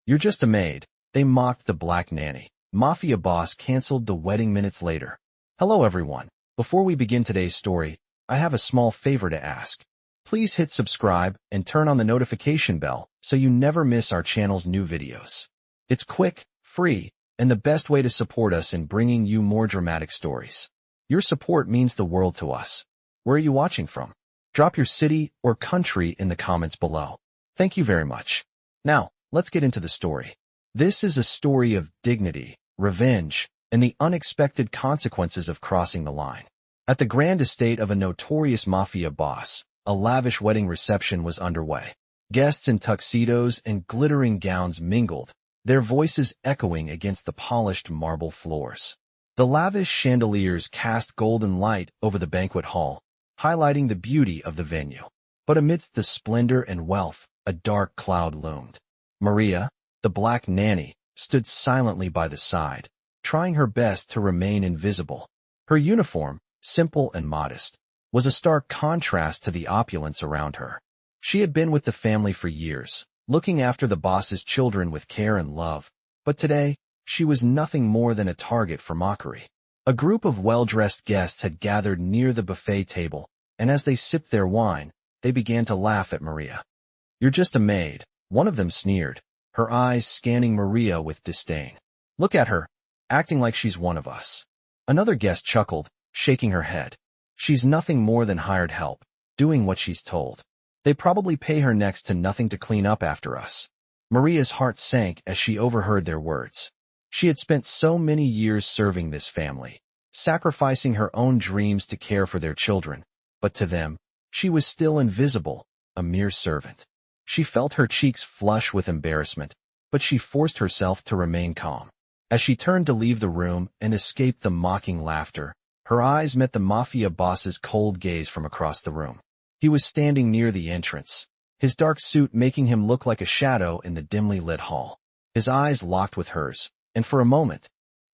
You're just a maid. They mocked the black nanny. Mafia boss canceled the wedding minutes later. Hello everyone. Before we begin today's story, I have a small favor to ask. Please hit subscribe and turn on the notification bell so you never miss our channel's new videos. It's quick, free, and the best way to support us in bringing you more dramatic stories. Your support means the world to us. Where are you watching from? Drop your city or country in the comments below. Thank you very much. Now, let's get into the story. This is a story of dignity, revenge, and the unexpected consequences of crossing the line. At the grand estate of a notorious mafia boss, a lavish wedding reception was underway. Guests in tuxedos and glittering gowns mingled, their voices echoing against the polished marble floors. The lavish chandeliers cast golden light over the banquet hall, highlighting the beauty of the venue. But amidst the splendor and wealth, a dark cloud loomed. Maria, the black nanny, stood silently by the side, trying her best to remain invisible. Her uniform, simple and modest, was a stark contrast to the opulence around her. She had been with the family for years, looking after the boss's children with care and love, but today, she was nothing more than a target for mockery. A group of well-dressed guests had gathered near the buffet table, and as they sipped their wine, they began to laugh at Maria. "You're just a maid," one of them sneered, her eyes scanning Maria with disdain. "Look at her, acting like she's one of us." Another guest chuckled, shaking her head. "She's nothing more than hired help, doing what she's told. They probably pay her next to nothing to clean up after us." Maria's heart sank as she overheard their words. She had spent so many years serving this family, sacrificing her own dreams to care for their children, but to them, she was still invisible, a mere servant. She felt her cheeks flush with embarrassment, but she forced herself to remain calm. As she turned to leave the room and escape the mocking laughter, her eyes met the mafia boss's cold gaze from across the room. He was standing near the entrance, his dark suit making him look like a shadow in the dimly lit hall. His eyes locked with hers, and for a moment,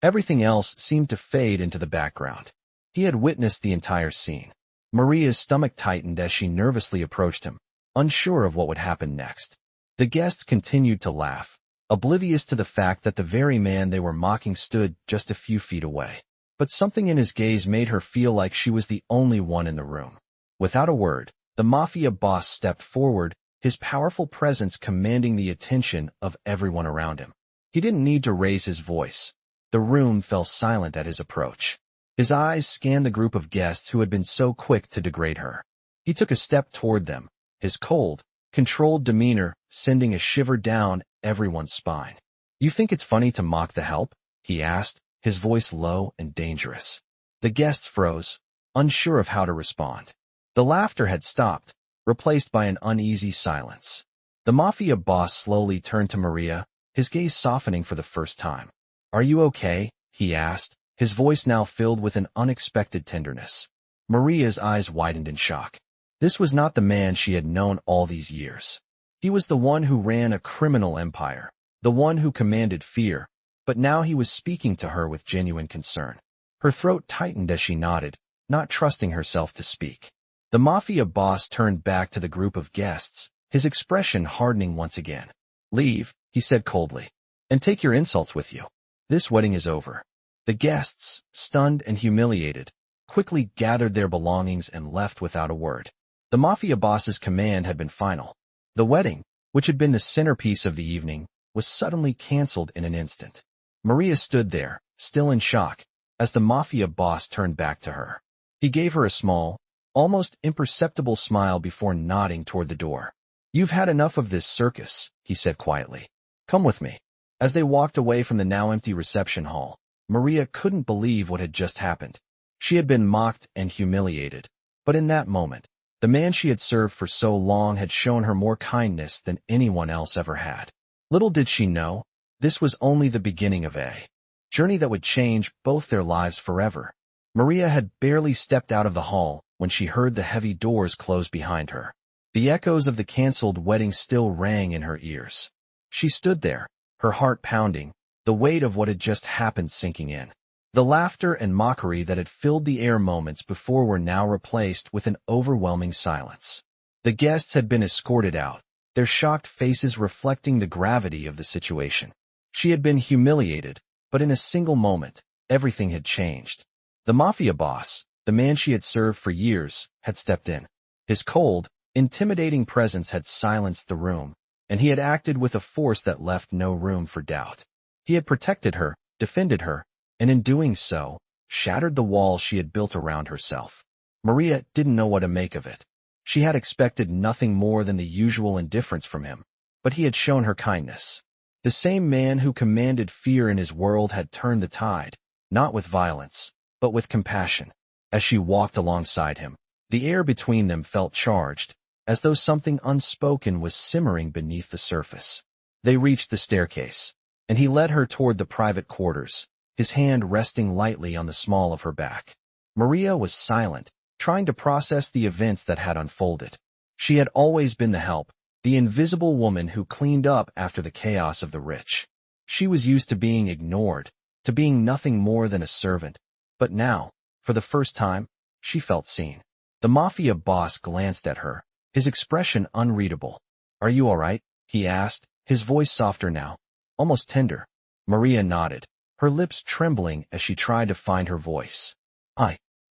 everything else seemed to fade into the background. He had witnessed the entire scene. Maria's stomach tightened as she nervously approached him, unsure of what would happen next. The guests continued to laugh, oblivious to the fact that the very man they were mocking stood just a few feet away. But something in his gaze made her feel like she was the only one in the room. Without a word, the mafia boss stepped forward, his powerful presence commanding the attention of everyone around him. He didn't need to raise his voice. The room fell silent at his approach. His eyes scanned the group of guests who had been so quick to degrade her. He took a step toward them, his cold, controlled demeanor sending a shiver down everyone's spine. "You think it's funny to mock the help?" he asked, his voice low and dangerous. The guests froze, unsure of how to respond. The laughter had stopped, replaced by an uneasy silence. The mafia boss slowly turned to Maria, his gaze softening for the first time. "Are you okay?" he asked, his voice now filled with an unexpected tenderness. Maria's eyes widened in shock. This was not the man she had known all these years. He was the one who ran a criminal empire, the one who commanded fear, but now he was speaking to her with genuine concern. Her throat tightened as she nodded, not trusting herself to speak. The mafia boss turned back to the group of guests, his expression hardening once again. "Leave," he said coldly, "and take your insults with you. This wedding is over." The guests, stunned and humiliated, quickly gathered their belongings and left without a word. The mafia boss's command had been final. The wedding, which had been the centerpiece of the evening, was suddenly canceled in an instant. Maria stood there, still in shock, as the mafia boss turned back to her. He gave her a small, almost imperceptible smile before nodding toward the door. "You've had enough of this circus," he said quietly. "Come with me." As they walked away from the now empty reception hall, Maria couldn't believe what had just happened. She had been mocked and humiliated, but in that moment, the man she had served for so long had shown her more kindness than anyone else ever had. Little did she know, this was only the beginning of a journey that would change both their lives forever. Maria had barely stepped out of the hall when she heard the heavy doors close behind her. The echoes of the canceled wedding still rang in her ears. She stood there, her heart pounding, the weight of what had just happened sinking in. The laughter and mockery that had filled the air moments before were now replaced with an overwhelming silence. The guests had been escorted out, their shocked faces reflecting the gravity of the situation. She had been humiliated, but in a single moment, everything had changed. The Mafia boss, the man she had served for years, had stepped in. His cold, intimidating presence had silenced the room, and he had acted with a force that left no room for doubt. He had protected her, defended her, and in doing so, shattered the wall she had built around herself. Maria didn't know what to make of it. She had expected nothing more than the usual indifference from him, but he had shown her kindness. The same man who commanded fear in his world had turned the tide, not with violence, but with compassion. As she walked alongside him, the air between them felt charged, as though something unspoken was simmering beneath the surface. They reached the staircase, and he led her toward the private quarters, his hand resting lightly on the small of her back. Maria was silent, trying to process the events that had unfolded. She had always been the help, the invisible woman who cleaned up after the chaos of the rich. She was used to being ignored, to being nothing more than a servant, but now, for the first time, she felt seen. The Mafia boss glanced at her, his expression unreadable. "Are you all right?" he asked, his voice softer now, almost tender. Maria nodded, her lips trembling as she tried to find her voice.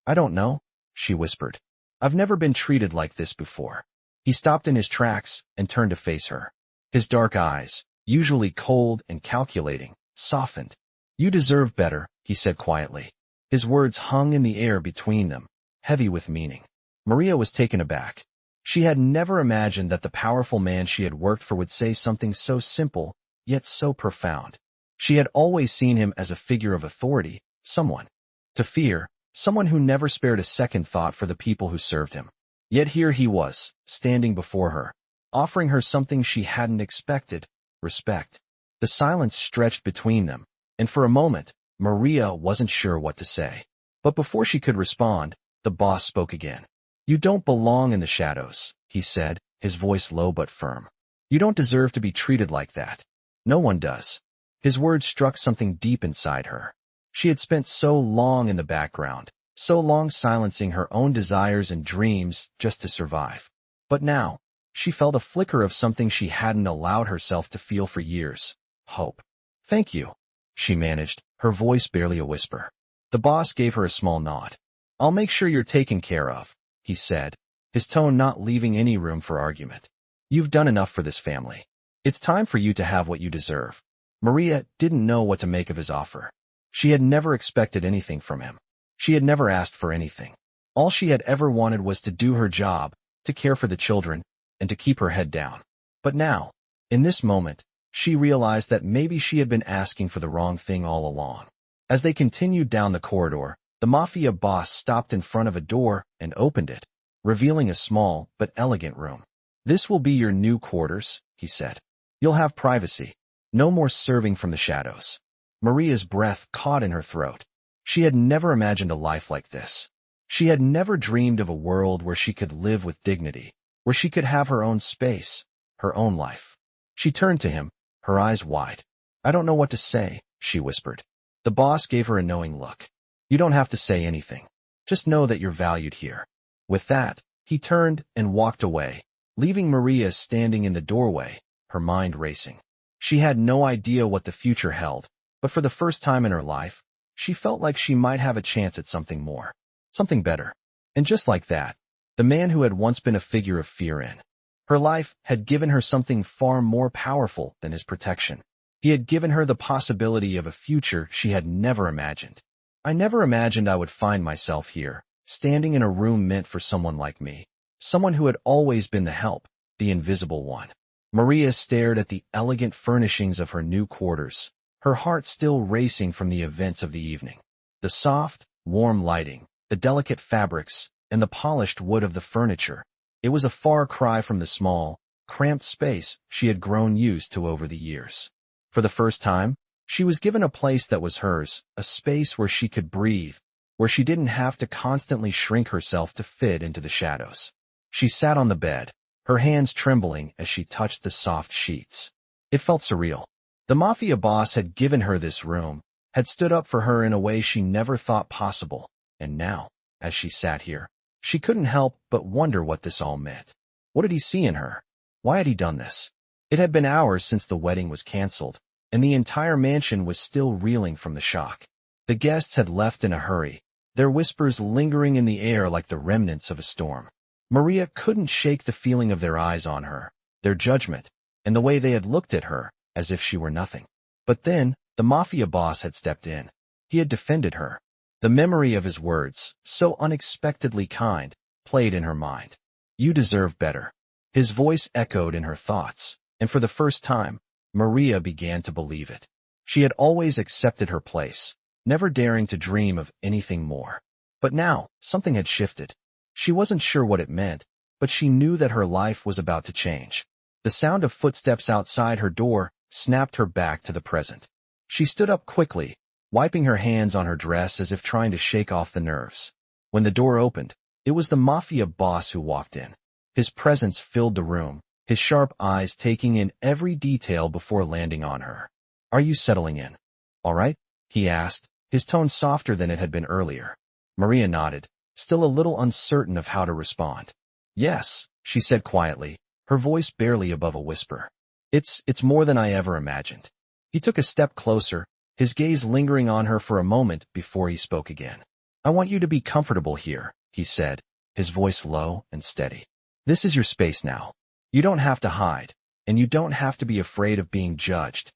I don't know," she whispered. "I've never been treated like this before." He stopped in his tracks and turned to face her. His dark eyes, usually cold and calculating, softened. "You deserve better," he said quietly. His words hung in the air between them, heavy with meaning. Maria was taken aback. She had never imagined that the powerful man she had worked for would say something so simple, yet so profound. She had always seen him as a figure of authority, someone to fear, someone who never spared a second thought for the people who served him. Yet here he was, standing before her, offering her something she hadn't expected, respect. The silence stretched between them, and for a moment, Maria wasn't sure what to say. But before she could respond, the boss spoke again. "You don't belong in the shadows," he said, his voice low but firm. "You don't deserve to be treated like that. No one does." His words struck something deep inside her. She had spent so long in the background, so long silencing her own desires and dreams just to survive. But now, she felt a flicker of something she hadn't allowed herself to feel for years. Hope. "Thank you," she managed, her voice barely a whisper. The boss gave her a small nod. "I'll make sure you're taken care of," he said, his tone not leaving any room for argument. "You've done enough for this family. It's time for you to have what you deserve." Maria didn't know what to make of his offer. She had never expected anything from him. She had never asked for anything. All she had ever wanted was to do her job, to care for the children, and to keep her head down. But now, in this moment, she realized that maybe she had been asking for the wrong thing all along. As they continued down the corridor, the Mafia boss stopped in front of a door and opened it, revealing a small but elegant room. "This will be your new quarters," he said. "You'll have privacy. No more serving from the shadows." Maria's breath caught in her throat. She had never imagined a life like this. She had never dreamed of a world where she could live with dignity, where she could have her own space, her own life. She turned to him, her eyes wide. "I don't know what to say," she whispered. The boss gave her a knowing look. "You don't have to say anything. Just know that you're valued here." With that, he turned and walked away, leaving Maria standing in the doorway, her mind racing. She had no idea what the future held, but for the first time in her life, she felt like she might have a chance at something more, something better. And just like that, the man who had once been a figure of fear in her life had given her something far more powerful than his protection. He had given her the possibility of a future she had never imagined. "I never imagined I would find myself here, standing in a room meant for someone like me, someone who had always been the help, the invisible one." Maria stared at the elegant furnishings of her new quarters, her heart still racing from the events of the evening. The soft, warm lighting, the delicate fabrics, and the polished wood of the furniture. It was a far cry from the small, cramped space she had grown used to over the years. For the first time, she was given a place that was hers, a space where she could breathe, where she didn't have to constantly shrink herself to fit into the shadows. She sat on the bed, her hands trembling as she touched the soft sheets. It felt surreal. The Mafia boss had given her this room, had stood up for her in a way she never thought possible, and now, as she sat here, she couldn't help but wonder what this all meant. What did he see in her? Why had he done this? It had been hours since the wedding was canceled, and the entire mansion was still reeling from the shock. The guests had left in a hurry, their whispers lingering in the air like the remnants of a storm. Maria couldn't shake the feeling of their eyes on her, their judgment, and the way they had looked at her, as if she were nothing. But then, the Mafia boss had stepped in. He had defended her. The memory of his words, so unexpectedly kind, played in her mind. "You deserve better." His voice echoed in her thoughts, and for the first time, Maria began to believe it. She had always accepted her place, never daring to dream of anything more. But now, something had shifted. She wasn't sure what it meant, but she knew that her life was about to change. The sound of footsteps outside her door snapped her back to the present. She stood up quickly, wiping her hands on her dress as if trying to shake off the nerves. When the door opened, it was the Mafia boss who walked in. His presence filled the room, his sharp eyes taking in every detail before landing on her. "Are you settling in? All right?" he asked, his tone softer than it had been earlier. Maria nodded, still a little uncertain of how to respond. "Yes," she said quietly, her voice barely above a whisper. It's more than I ever imagined." He took a step closer, his gaze lingering on her for a moment before he spoke again. "I want you to be comfortable here," he said, his voice low and steady. "This is your space now. You don't have to hide, and you don't have to be afraid of being judged."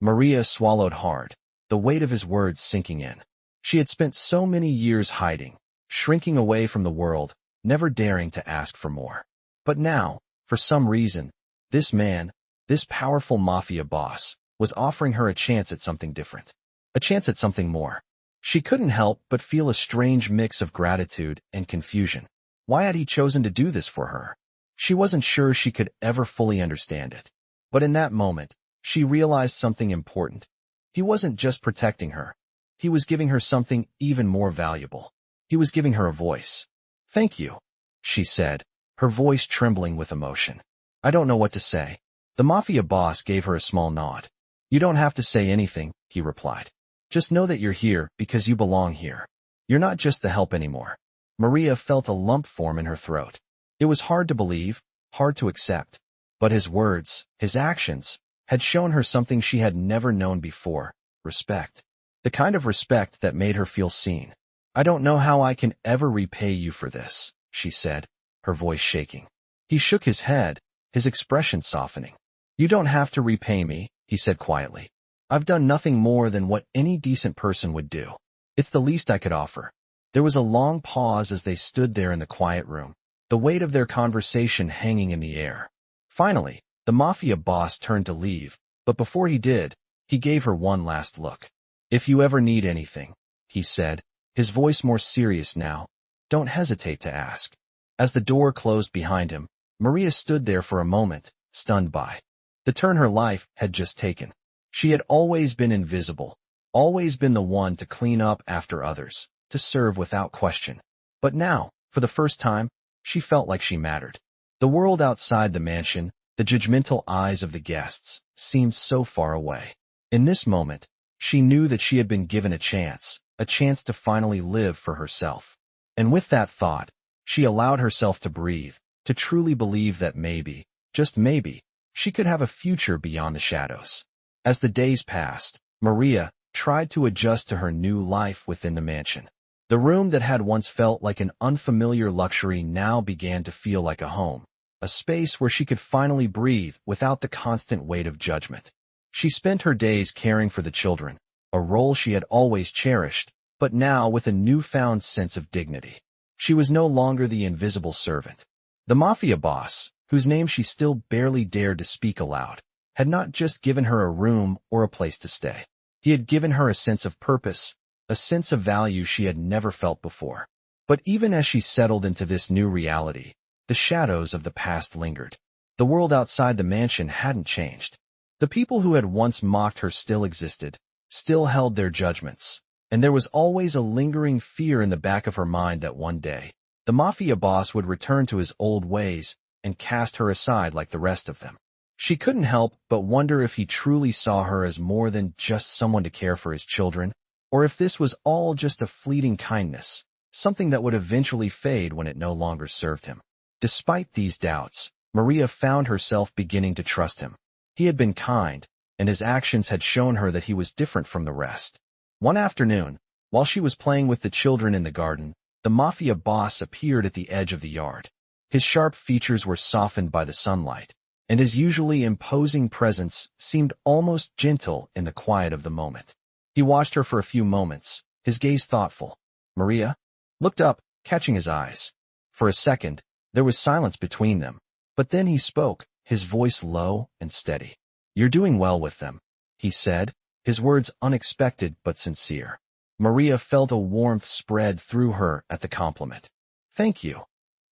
Maria swallowed hard, the weight of his words sinking in. She had spent so many years hiding, shrinking away from the world, never daring to ask for more. But now, for some reason, this man, this powerful Mafia boss, was offering her a chance at something different. A chance at something more. She couldn't help but feel a strange mix of gratitude and confusion. Why had he chosen to do this for her? She wasn't sure she could ever fully understand it. But in that moment, she realized something important. He wasn't just protecting her. He was giving her something even more valuable. He was giving her a voice. "Thank you," she said, her voice trembling with emotion. "I don't know what to say." The Mafia boss gave her a small nod. "You don't have to say anything," he replied. "Just know that you're here because you belong here. You're not just the help anymore." Maria felt a lump form in her throat. It was hard to believe, hard to accept. But his words, his actions, had shown her something she had never known before: respect. The kind of respect that made her feel seen. "I don't know how I can ever repay you for this," she said, her voice shaking. He shook his head, his expression softening. "You don't have to repay me," he said quietly. "I've done nothing more than what any decent person would do. It's the least I could offer." There was a long pause as they stood there in the quiet room, the weight of their conversation hanging in the air. Finally, the Mafia boss turned to leave, but before he did, he gave her one last look. "If you ever need anything," he said, his voice more serious now, "don't hesitate to ask." As the door closed behind him, Maria stood there for a moment, stunned by the turn her life had just taken. She had always been invisible, always been the one to clean up after others, to serve without question. But now, for the first time, she felt like she mattered. The world outside the mansion, the judgmental eyes of the guests, seemed so far away. In this moment, she knew that she had been given a chance to finally live for herself. And with that thought, she allowed herself to breathe, to truly believe that maybe, just maybe, she could have a future beyond the shadows. As the days passed, Maria tried to adjust to her new life within the mansion. The room that had once felt like an unfamiliar luxury now began to feel like a home, a space where she could finally breathe without the constant weight of judgment. She spent her days caring for the children, a role she had always cherished, but now with a newfound sense of dignity. She was no longer the invisible servant. The Mafia boss, whose name she still barely dared to speak aloud, had not just given her a room or a place to stay. He had given her a sense of purpose, a sense of value she had never felt before. But even as she settled into this new reality, the shadows of the past lingered. The world outside the mansion hadn't changed. The people who had once mocked her still existed, still held their judgments, and there was always a lingering fear in the back of her mind that one day, the Mafia boss would return to his old ways and cast her aside like the rest of them. She couldn't help but wonder if he truly saw her as more than just someone to care for his children, or if this was all just a fleeting kindness, something that would eventually fade when it no longer served him. Despite these doubts, Maria found herself beginning to trust him. He had been kind, and his actions had shown her that he was different from the rest. One afternoon, while she was playing with the children in the garden, the Mafia boss appeared at the edge of the yard. His sharp features were softened by the sunlight, and his usually imposing presence seemed almost gentle in the quiet of the moment. He watched her for a few moments, his gaze thoughtful. Maria looked up, catching his eyes. For a second, there was silence between them, but then he spoke, his voice low and steady. "You're doing well with them," he said, his words unexpected but sincere. Maria felt a warmth spread through her at the compliment. "Thank you,"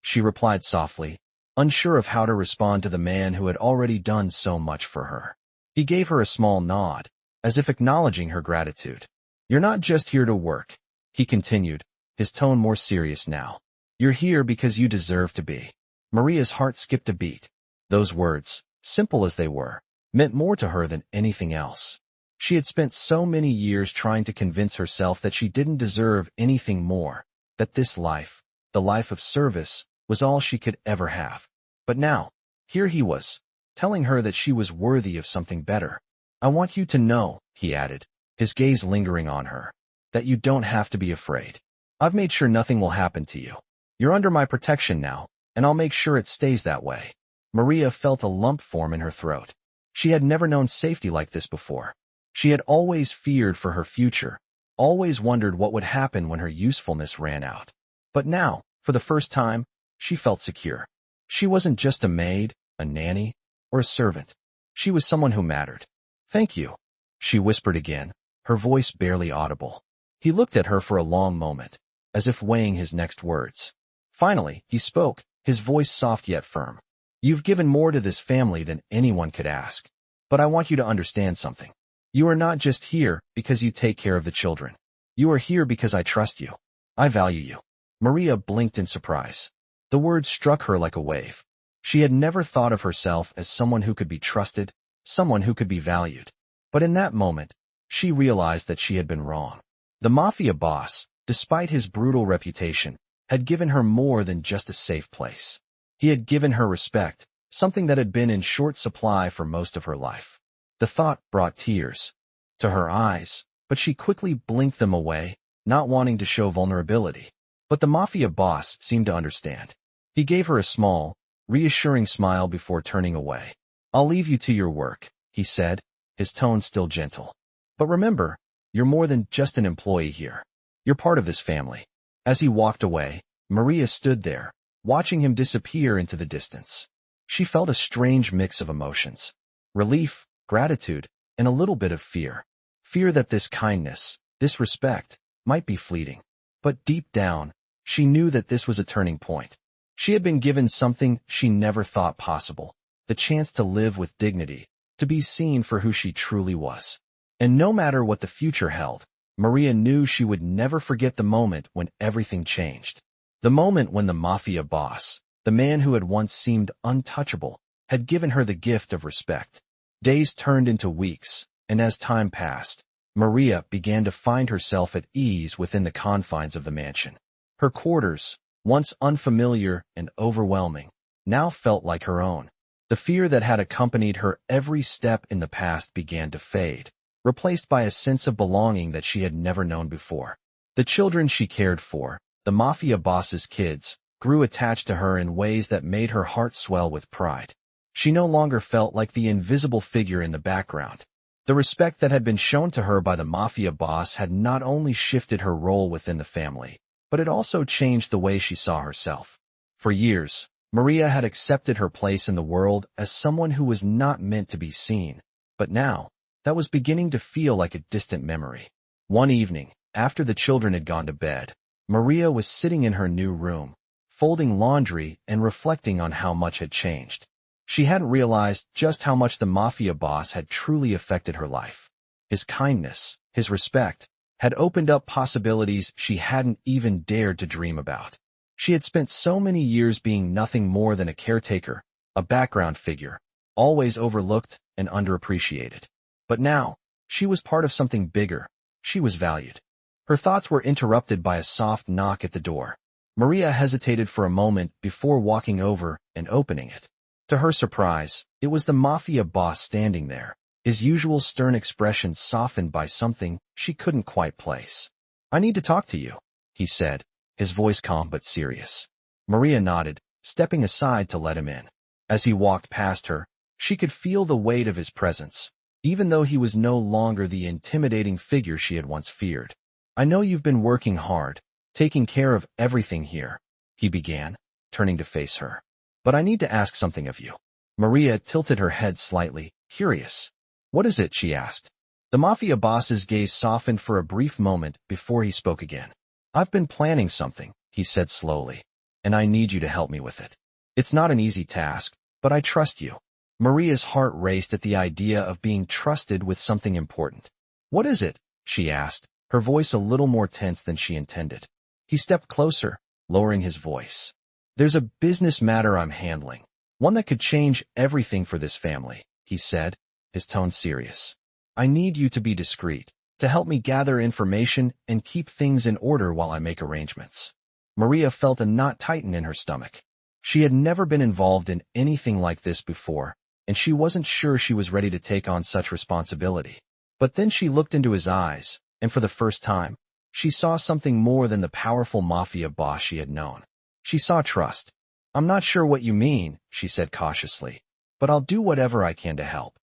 she replied softly, unsure of how to respond to the man who had already done so much for her. He gave her a small nod, as if acknowledging her gratitude. "You're not just here to work," he continued, his tone more serious now. "You're here because you deserve to be." Maria's heart skipped a beat. Those words, simple as they were, meant more to her than anything else. She had spent so many years trying to convince herself that she didn't deserve anything more, that this life, the life of service, was all she could ever have. But now, here he was, telling her that she was worthy of something better. "I want you to know," he added, his gaze lingering on her, "that you don't have to be afraid. I've made sure nothing will happen to you. You're under my protection now, and I'll make sure it stays that way." Maria felt a lump form in her throat. She had never known safety like this before. She had always feared for her future, always wondered what would happen when her usefulness ran out. But now, for the first time, she felt secure. She wasn't just a maid, a nanny, or a servant. She was someone who mattered. "Thank you," she whispered again, her voice barely audible. He looked at her for a long moment, as if weighing his next words. Finally, he spoke, his voice soft yet firm. "You've given more to this family than anyone could ask. But I want you to understand something. You are not just here because you take care of the children. You are here because I trust you. I value you." Maria blinked in surprise. The words struck her like a wave. She had never thought of herself as someone who could be trusted, someone who could be valued. But in that moment, she realized that she had been wrong. The Mafia boss, despite his brutal reputation, had given her more than just a safe place. He had given her respect, something that had been in short supply for most of her life. The thought brought tears to her eyes, but she quickly blinked them away, not wanting to show vulnerability. But the Mafia boss seemed to understand. He gave her a small, reassuring smile before turning away. "I'll leave you to your work," he said, his tone still gentle. "But remember, you're more than just an employee here. You're part of this family." As he walked away, Maria stood there, watching him disappear into the distance. She felt a strange mix of emotions. Relief, gratitude, and a little bit of fear. Fear that this kindness, this respect, might be fleeting. But deep down, she knew that this was a turning point. She had been given something she never thought possible, the chance to live with dignity, to be seen for who she truly was. And no matter what the future held, Maria knew she would never forget the moment when everything changed. The moment when the Mafia boss, the man who had once seemed untouchable, had given her the gift of respect. Days turned into weeks, and as time passed, Maria began to find herself at ease within the confines of the mansion. Her quarters, once unfamiliar and overwhelming, now felt like her own. The fear that had accompanied her every step in the past began to fade, replaced by a sense of belonging that she had never known before. The children she cared for, the Mafia boss's kids, grew attached to her in ways that made her heart swell with pride. She no longer felt like the invisible figure in the background. The respect that had been shown to her by the Mafia boss had not only shifted her role within the family, but it also changed the way she saw herself. For years, Maria had accepted her place in the world as someone who was not meant to be seen, but now, that was beginning to feel like a distant memory. One evening, after the children had gone to bed, Maria was sitting in her new room, folding laundry and reflecting on how much had changed. She hadn't realized just how much the Mafia boss had truly affected her life. His kindness, his respect, had opened up possibilities she hadn't even dared to dream about. She had spent so many years being nothing more than a caretaker, a background figure, always overlooked and underappreciated. But now, she was part of something bigger. She was valued. Her thoughts were interrupted by a soft knock at the door. Maria hesitated for a moment before walking over and opening it. To her surprise, it was the Mafia boss standing there, his usual stern expression softened by something she couldn't quite place. "I need to talk to you," he said, his voice calm but serious. Maria nodded, stepping aside to let him in. As he walked past her, she could feel the weight of his presence, even though he was no longer the intimidating figure she had once feared. "I know you've been working hard, taking care of everything here," he began, turning to face her. "But I need to ask something of you." Maria tilted her head slightly, curious. "What is it?" she asked. The Mafia boss's gaze softened for a brief moment before he spoke again. "I've been planning something," he said slowly, "and I need you to help me with it. It's not an easy task, but I trust you." Maria's heart raced at the idea of being trusted with something important. "What is it?" she asked, her voice a little more tense than she intended. He stepped closer, lowering his voice. "There's a business matter I'm handling, one that could change everything for this family," he said, his tone serious. "I need you to be discreet, to help me gather information and keep things in order while I make arrangements." Maria felt a knot tighten in her stomach. She had never been involved in anything like this before, and she wasn't sure she was ready to take on such responsibility. But then she looked into his eyes, and for the first time, she saw something more than the powerful Mafia boss she had known. She saw trust. "I'm not sure what you mean," she said cautiously, "but I'll do whatever I can to help."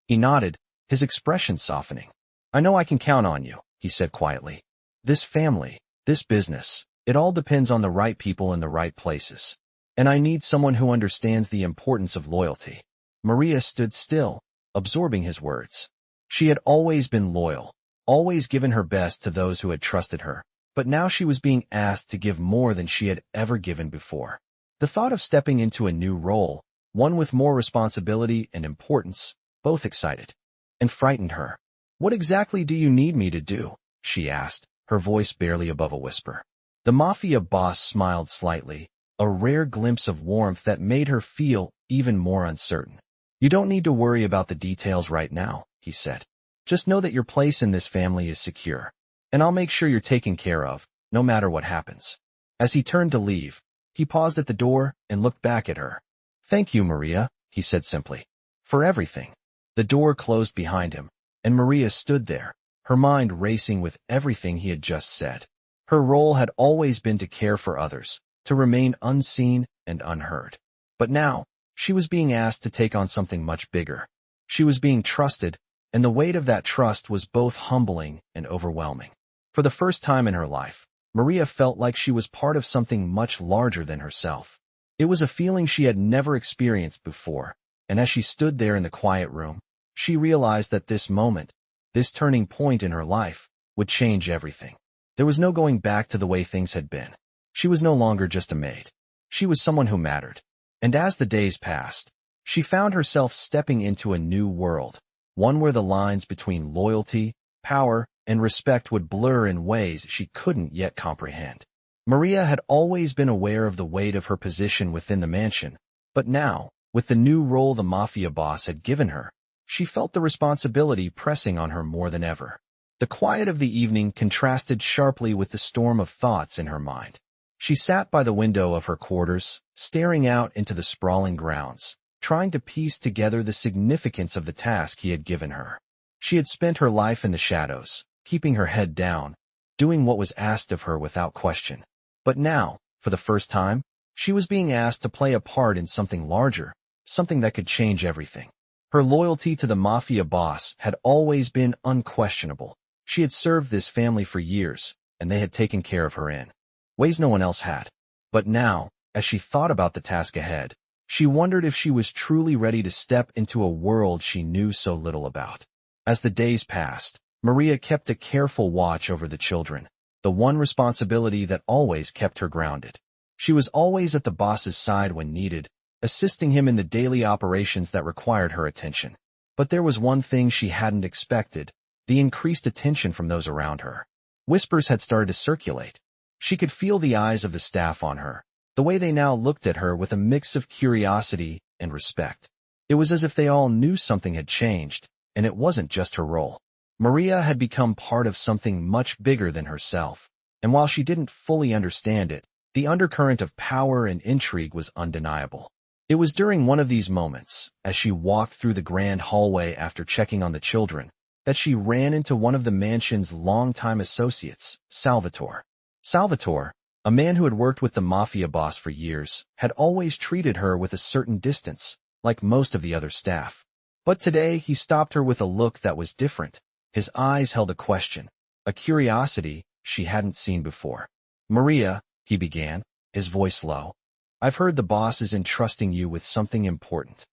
He nodded, his expression softening. "I know I can count on you," he said quietly. "This family, this business, it all depends on the right people in the right places. And I need someone who understands the importance of loyalty." Maria stood still, absorbing his words. She had always been loyal, always given her best to those who had trusted her, but now she was being asked to give more than she had ever given before. The thought of stepping into a new role, one with more responsibility and importance, both excited and frightened her. "What exactly do you need me to do?" she asked, her voice barely above a whisper. The Mafia boss smiled slightly, a rare glimpse of warmth that made her feel even more uncertain. "You don't need to worry about the details right now," he said. "Just know that your place in this family is secure, and I'll make sure you're taken care of, no matter what happens." As he turned to leave, he paused at the door and looked back at her. "Thank you, Maria," he said simply, "for everything." The door closed behind him, and Maria stood there, her mind racing with everything he had just said. Her role had always been to care for others, to remain unseen and unheard. But now, she was being asked to take on something much bigger. She was being trusted, and the weight of that trust was both humbling and overwhelming. For the first time in her life, Maria felt like she was part of something much larger than herself. It was a feeling she had never experienced before, and as she stood there in the quiet room, she realized that this moment, this turning point in her life, would change everything. There was no going back to the way things had been. She was no longer just a maid. She was someone who mattered. And as the days passed, she found herself stepping into a new world, one where the lines between loyalty, power, and respect would blur in ways she couldn't yet comprehend. Maria had always been aware of the weight of her position within the mansion, but now, with the new role the Mafia boss had given her, she felt the responsibility pressing on her more than ever. The quiet of the evening contrasted sharply with the storm of thoughts in her mind. She sat by the window of her quarters, staring out into the sprawling grounds, trying to piece together the significance of the task he had given her. She had spent her life in the shadows, keeping her head down, doing what was asked of her without question. But now, for the first time, she was being asked to play a part in something larger, something that could change everything. Her loyalty to the Mafia boss had always been unquestionable. She had served this family for years, and they had taken care of her in ways no one else had. But now, as she thought about the task ahead, she wondered if she was truly ready to step into a world she knew so little about. As the days passed, Maria kept a careful watch over the children, the one responsibility that always kept her grounded. She was always at the boss's side when needed, assisting him in the daily operations that required her attention. But there was one thing she hadn't expected: the increased attention from those around her. Whispers had started to circulate. She could feel the eyes of the staff on her, the way they now looked at her with a mix of curiosity and respect. It was as if they all knew something had changed, and it wasn't just her role. Maria had become part of something much bigger than herself, and while she didn't fully understand it, the undercurrent of power and intrigue was undeniable. It was during one of these moments, as she walked through the grand hallway after checking on the children, that she ran into one of the mansion's longtime associates, Salvatore. Salvatore, a man who had worked with the Mafia boss for years, had always treated her with a certain distance, like most of the other staff. But today he stopped her with a look that was different. His eyes held a question, a curiosity she hadn't seen before. "Maria," he began, his voice low, "I've heard the boss is entrusting you with something important."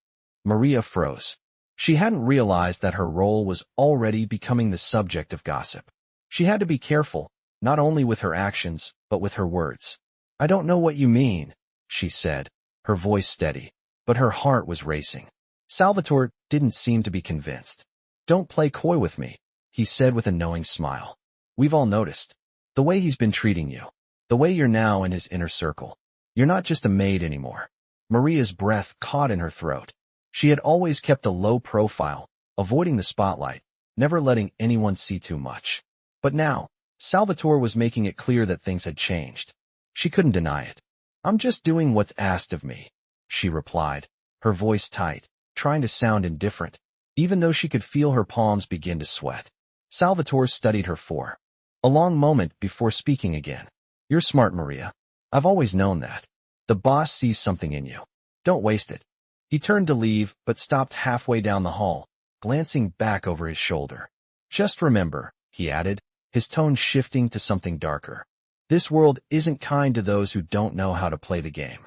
Maria froze. She hadn't realized that her role was already becoming the subject of gossip. She had to be careful, not only with her actions, but with her words. "I don't know what you mean," she said, her voice steady, but her heart was racing. Salvatore didn't seem to be convinced. "Don't play coy with me," he said with a knowing smile. "We've all noticed. The way he's been treating you. The way you're now in his inner circle. You're not just a maid anymore." Maria's breath caught in her throat. She had always kept a low profile, avoiding the spotlight, never letting anyone see too much. But now, Salvatore was making it clear that things had changed. She couldn't deny it. "I'm just doing what's asked of me," she replied, her voice tight, trying to sound indifferent, even though she could feel her palms begin to sweat. Salvatore studied her for a long moment before speaking again. "You're smart, Maria. I've always known that. The boss sees something in you. Don't waste it." He turned to leave, but stopped halfway down the hall, glancing back over his shoulder. "Just remember," he added, his tone shifting to something darker. "This world isn't kind to those who don't know how to play the game."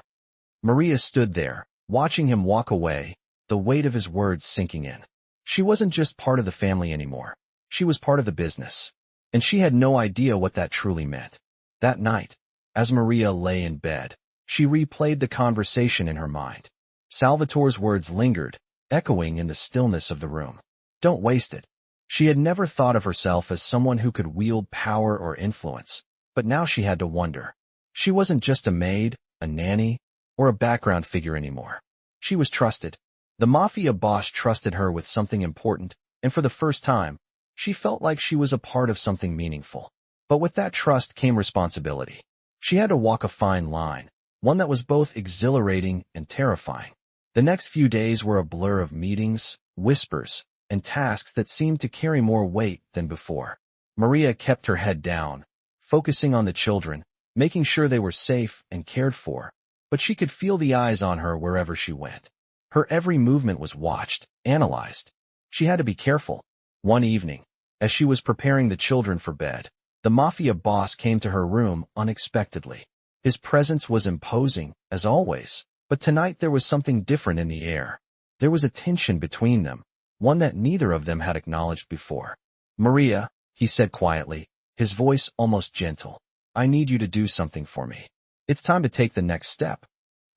Maria stood there, watching him walk away, the weight of his words sinking in. She wasn't just part of the family anymore. She was part of the business. And she had no idea what that truly meant. That night, as Maria lay in bed, she replayed the conversation in her mind. Salvatore's words lingered, echoing in the stillness of the room. "Don't waste it." She had never thought of herself as someone who could wield power or influence, but now she had to wonder. She wasn't just a maid, a nanny, or a background figure anymore. She was trusted. The Mafia boss trusted her with something important, and for the first time, she felt like she was a part of something meaningful. But with that trust came responsibility. She had to walk a fine line, one that was both exhilarating and terrifying. The next few days were a blur of meetings, whispers, and tasks that seemed to carry more weight than before. Maria kept her head down, focusing on the children, making sure they were safe and cared for, but she could feel the eyes on her wherever she went. Her every movement was watched, analyzed. She had to be careful. One evening, as she was preparing the children for bed, the Mafia boss came to her room unexpectedly. His presence was imposing, as always, but tonight there was something different in the air. There was a tension between them, one that neither of them had acknowledged before. "Maria," he said quietly, his voice almost gentle, "I need you to do something for me. It's time to take the next step."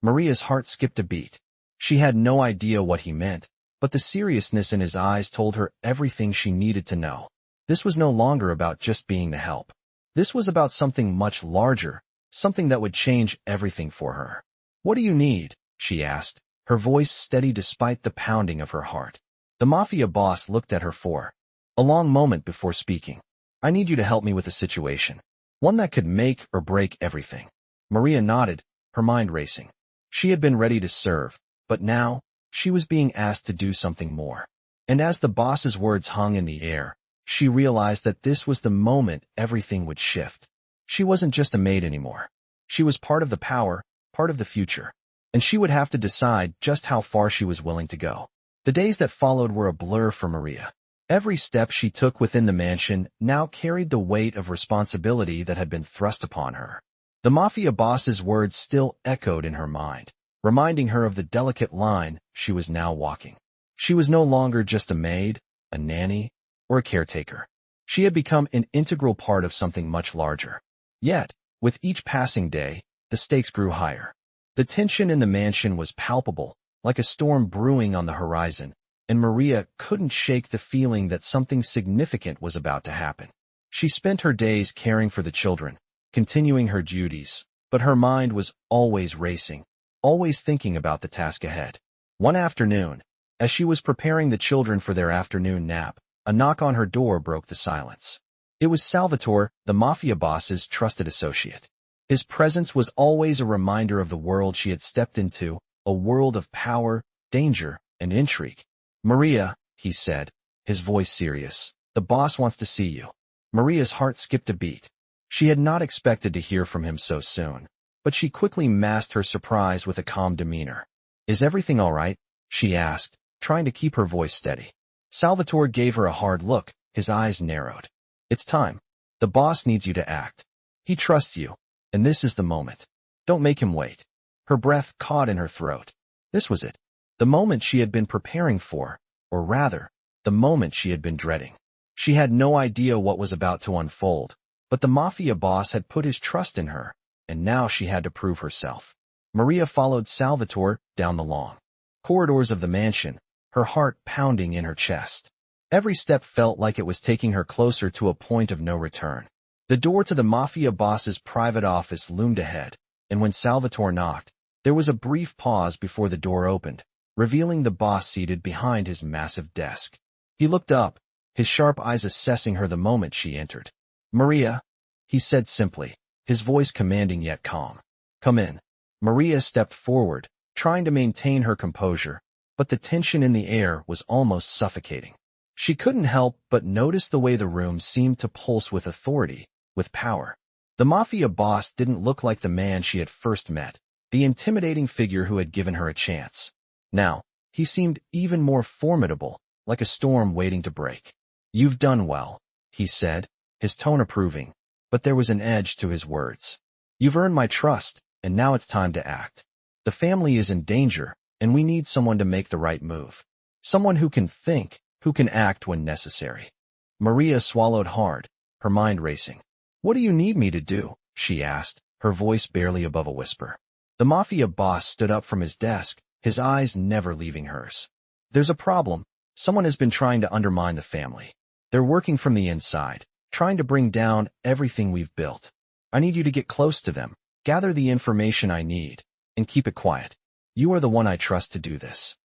Maria's heart skipped a beat. She had no idea what he meant, but the seriousness in his eyes told her everything she needed to know. This was no longer about just being the help. This was about something much larger, something that would change everything for her. "What do you need?" she asked, her voice steady despite the pounding of her heart. The Mafia boss looked at her for a long moment before speaking. "I need you to help me with a situation, one that could make or break everything." Maria nodded, her mind racing. She had been ready to serve, but now, she was being asked to do something more. And as the boss's words hung in the air, she realized that this was the moment everything would shift. She wasn't just a maid anymore. She was part of the power, part of the future, and she would have to decide just how far she was willing to go. The days that followed were a blur for Maria. Every step she took within the mansion now carried the weight of responsibility that had been thrust upon her. The Mafia boss's words still echoed in her mind, reminding her of the delicate line she was now walking. She was no longer just a maid, a nanny, or a caretaker. She had become an integral part of something much larger. Yet, with each passing day, the stakes grew higher. The tension in the mansion was palpable, like a storm brewing on the horizon, and Maria couldn't shake the feeling that something significant was about to happen. She spent her days caring for the children, continuing her duties, but her mind was always racing, always thinking about the task ahead. One afternoon, as she was preparing the children for their afternoon nap, a knock on her door broke the silence. It was Salvatore, the Mafia boss's trusted associate. His presence was always a reminder of the world she had stepped into, a world of power, danger, and intrigue. "Maria," he said, his voice serious, "the boss wants to see you." Maria's heart skipped a beat. She had not expected to hear from him so soon, but she quickly masked her surprise with a calm demeanor. "Is everything all right?" she asked, trying to keep her voice steady. Salvatore gave her a hard look, his eyes narrowed. "It's time. The boss needs you to act. He trusts you, and this is the moment. Don't make him wait." Her breath caught in her throat. This was it. The moment she had been preparing for, or rather, the moment she had been dreading. She had no idea what was about to unfold, but the Mafia boss had put his trust in her, and now she had to prove herself. Maria followed Salvatore down the long corridors of the mansion, her heart pounding in her chest. Every step felt like it was taking her closer to a point of no return. The door to the Mafia boss's private office loomed ahead, and when Salvatore knocked, there was a brief pause before the door opened, revealing the boss seated behind his massive desk. He looked up, his sharp eyes assessing her the moment she entered. "Maria," he said simply, his voice commanding yet calm. "Come in." Maria stepped forward, trying to maintain her composure, but the tension in the air was almost suffocating. She couldn't help but notice the way the room seemed to pulse with authority, with power. The Mafia boss didn't look like the man she had first met, the intimidating figure who had given her a chance. Now, he seemed even more formidable, like a storm waiting to break. "You've done well," he said, his tone approving, but there was an edge to his words. "You've earned my trust, and now it's time to act. The family is in danger, and we need someone to make the right move. Someone who can think, who can act when necessary." Maria swallowed hard, her mind racing. "What do you need me to do?" she asked, her voice barely above a whisper. The Mafia boss stood up from his desk, his eyes never leaving hers. "There's a problem. Someone has been trying to undermine the family. They're working from the inside, trying to bring down everything we've built. I need you to get close to them, gather the information I need, and keep it quiet. You are the one I trust to do this."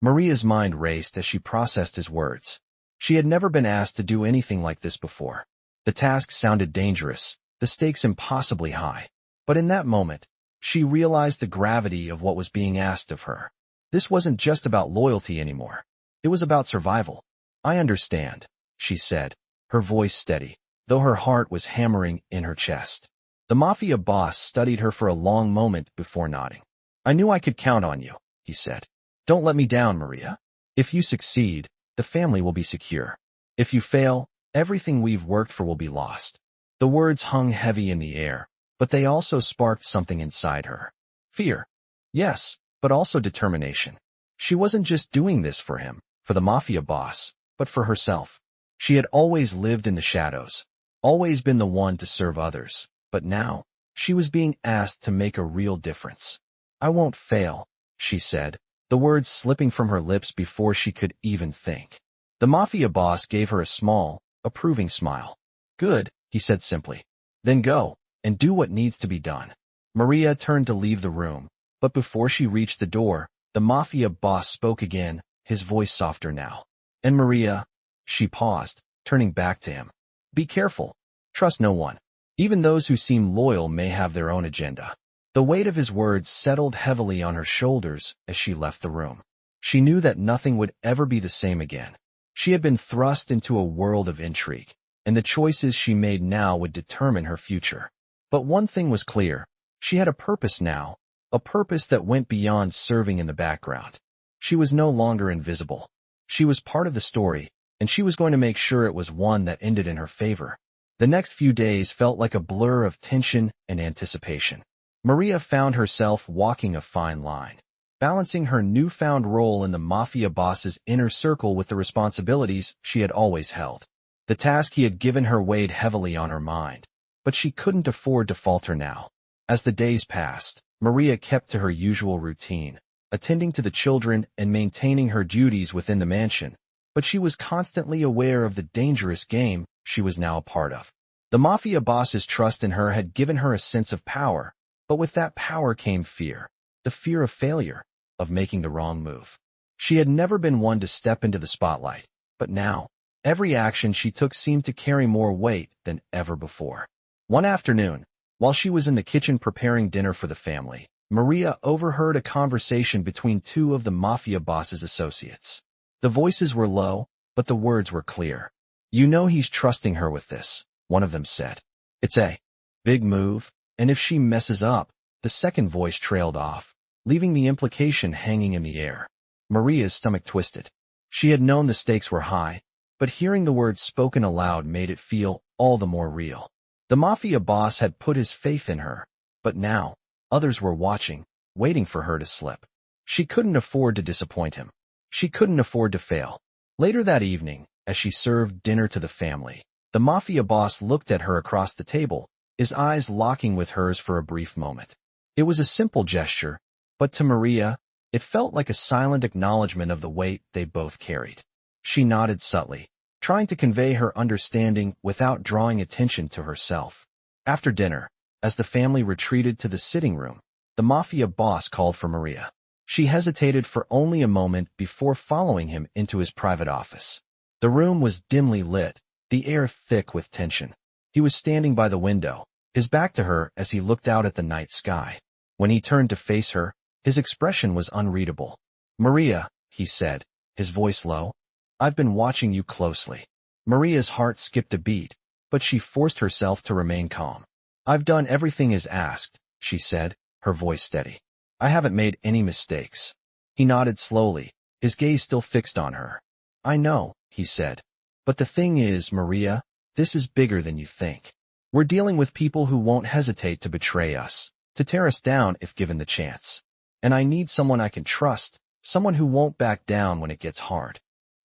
Maria's mind raced as she processed his words. She had never been asked to do anything like this before. The task sounded dangerous, the stakes impossibly high. But in that moment, she realized the gravity of what was being asked of her. This wasn't just about loyalty anymore. It was about survival. "I understand," she said, her voice steady, though her heart was hammering in her chest. The Mafia boss studied her for a long moment before nodding. "I knew I could count on you," he said. "Don't let me down, Maria. If you succeed, the family will be secure. If you fail, everything we've worked for will be lost." The words hung heavy in the air, but they also sparked something inside her. Fear. Yes, but also determination. She wasn't just doing this for him, for the Mafia boss, but for herself. She had always lived in the shadows, always been the one to serve others, but now, she was being asked to make a real difference. "I won't fail," she said, the words slipping from her lips before she could even think. The Mafia boss gave her a small, approving smile. "Good," he said simply. "Then go, and do what needs to be done." Maria turned to leave the room, but before she reached the door, the Mafia boss spoke again, his voice softer now. "And Maria," she paused, turning back to him. "Be careful. Trust no one. Even those who seem loyal may have their own agenda." The weight of his words settled heavily on her shoulders as she left the room. She knew that nothing would ever be the same again. She had been thrust into a world of intrigue, and the choices she made now would determine her future. But one thing was clear. She had a purpose now, a purpose that went beyond serving in the background. She was no longer invisible. She was part of the story, and she was going to make sure it was one that ended in her favor. The next few days felt like a blur of tension and anticipation. Maria found herself walking a fine line, balancing her newfound role in the Mafia boss's inner circle with the responsibilities she had always held. The task he had given her weighed heavily on her mind, but she couldn't afford to falter now. As the days passed, Maria kept to her usual routine, attending to the children and maintaining her duties within the mansion, but she was constantly aware of the dangerous game she was now a part of. The Mafia boss's trust in her had given her a sense of power, but with that power came fear, the fear of failure, of making the wrong move. She had never been one to step into the spotlight, but now, every action she took seemed to carry more weight than ever before. One afternoon, while she was in the kitchen preparing dinner for the family, Maria overheard a conversation between two of the Mafia boss's associates. The voices were low, but the words were clear. "You know he's trusting her with this," one of them said. "It's a big move, and if she messes up," the second voice trailed off, leaving the implication hanging in the air. Maria's stomach twisted. She had known the stakes were high, but hearing the words spoken aloud made it feel all the more real. The Mafia boss had put his faith in her, but now, others were watching, waiting for her to slip. She couldn't afford to disappoint him. She couldn't afford to fail. Later that evening, as she served dinner to the family, the Mafia boss looked at her across the table, his eyes locking with hers for a brief moment. It was a simple gesture, but to Maria, it felt like a silent acknowledgement of the weight they both carried. She nodded subtly, trying to convey her understanding without drawing attention to herself. After dinner, as the family retreated to the sitting room, the Mafia boss called for Maria. She hesitated for only a moment before following him into his private office. The room was dimly lit, the air thick with tension. He was standing by the window, his back to her as he looked out at the night sky. When he turned to face her, his expression was unreadable. "Maria," he said, his voice low, "I've been watching you closely." Maria's heart skipped a beat, but she forced herself to remain calm. "I've done everything as asked," she said, her voice steady. "I haven't made any mistakes." He nodded slowly, his gaze still fixed on her. "I know," he said. "But the thing is, Maria, this is bigger than you think. We're dealing with people who won't hesitate to betray us, to tear us down if given the chance. And I need someone I can trust, someone who won't back down when it gets hard."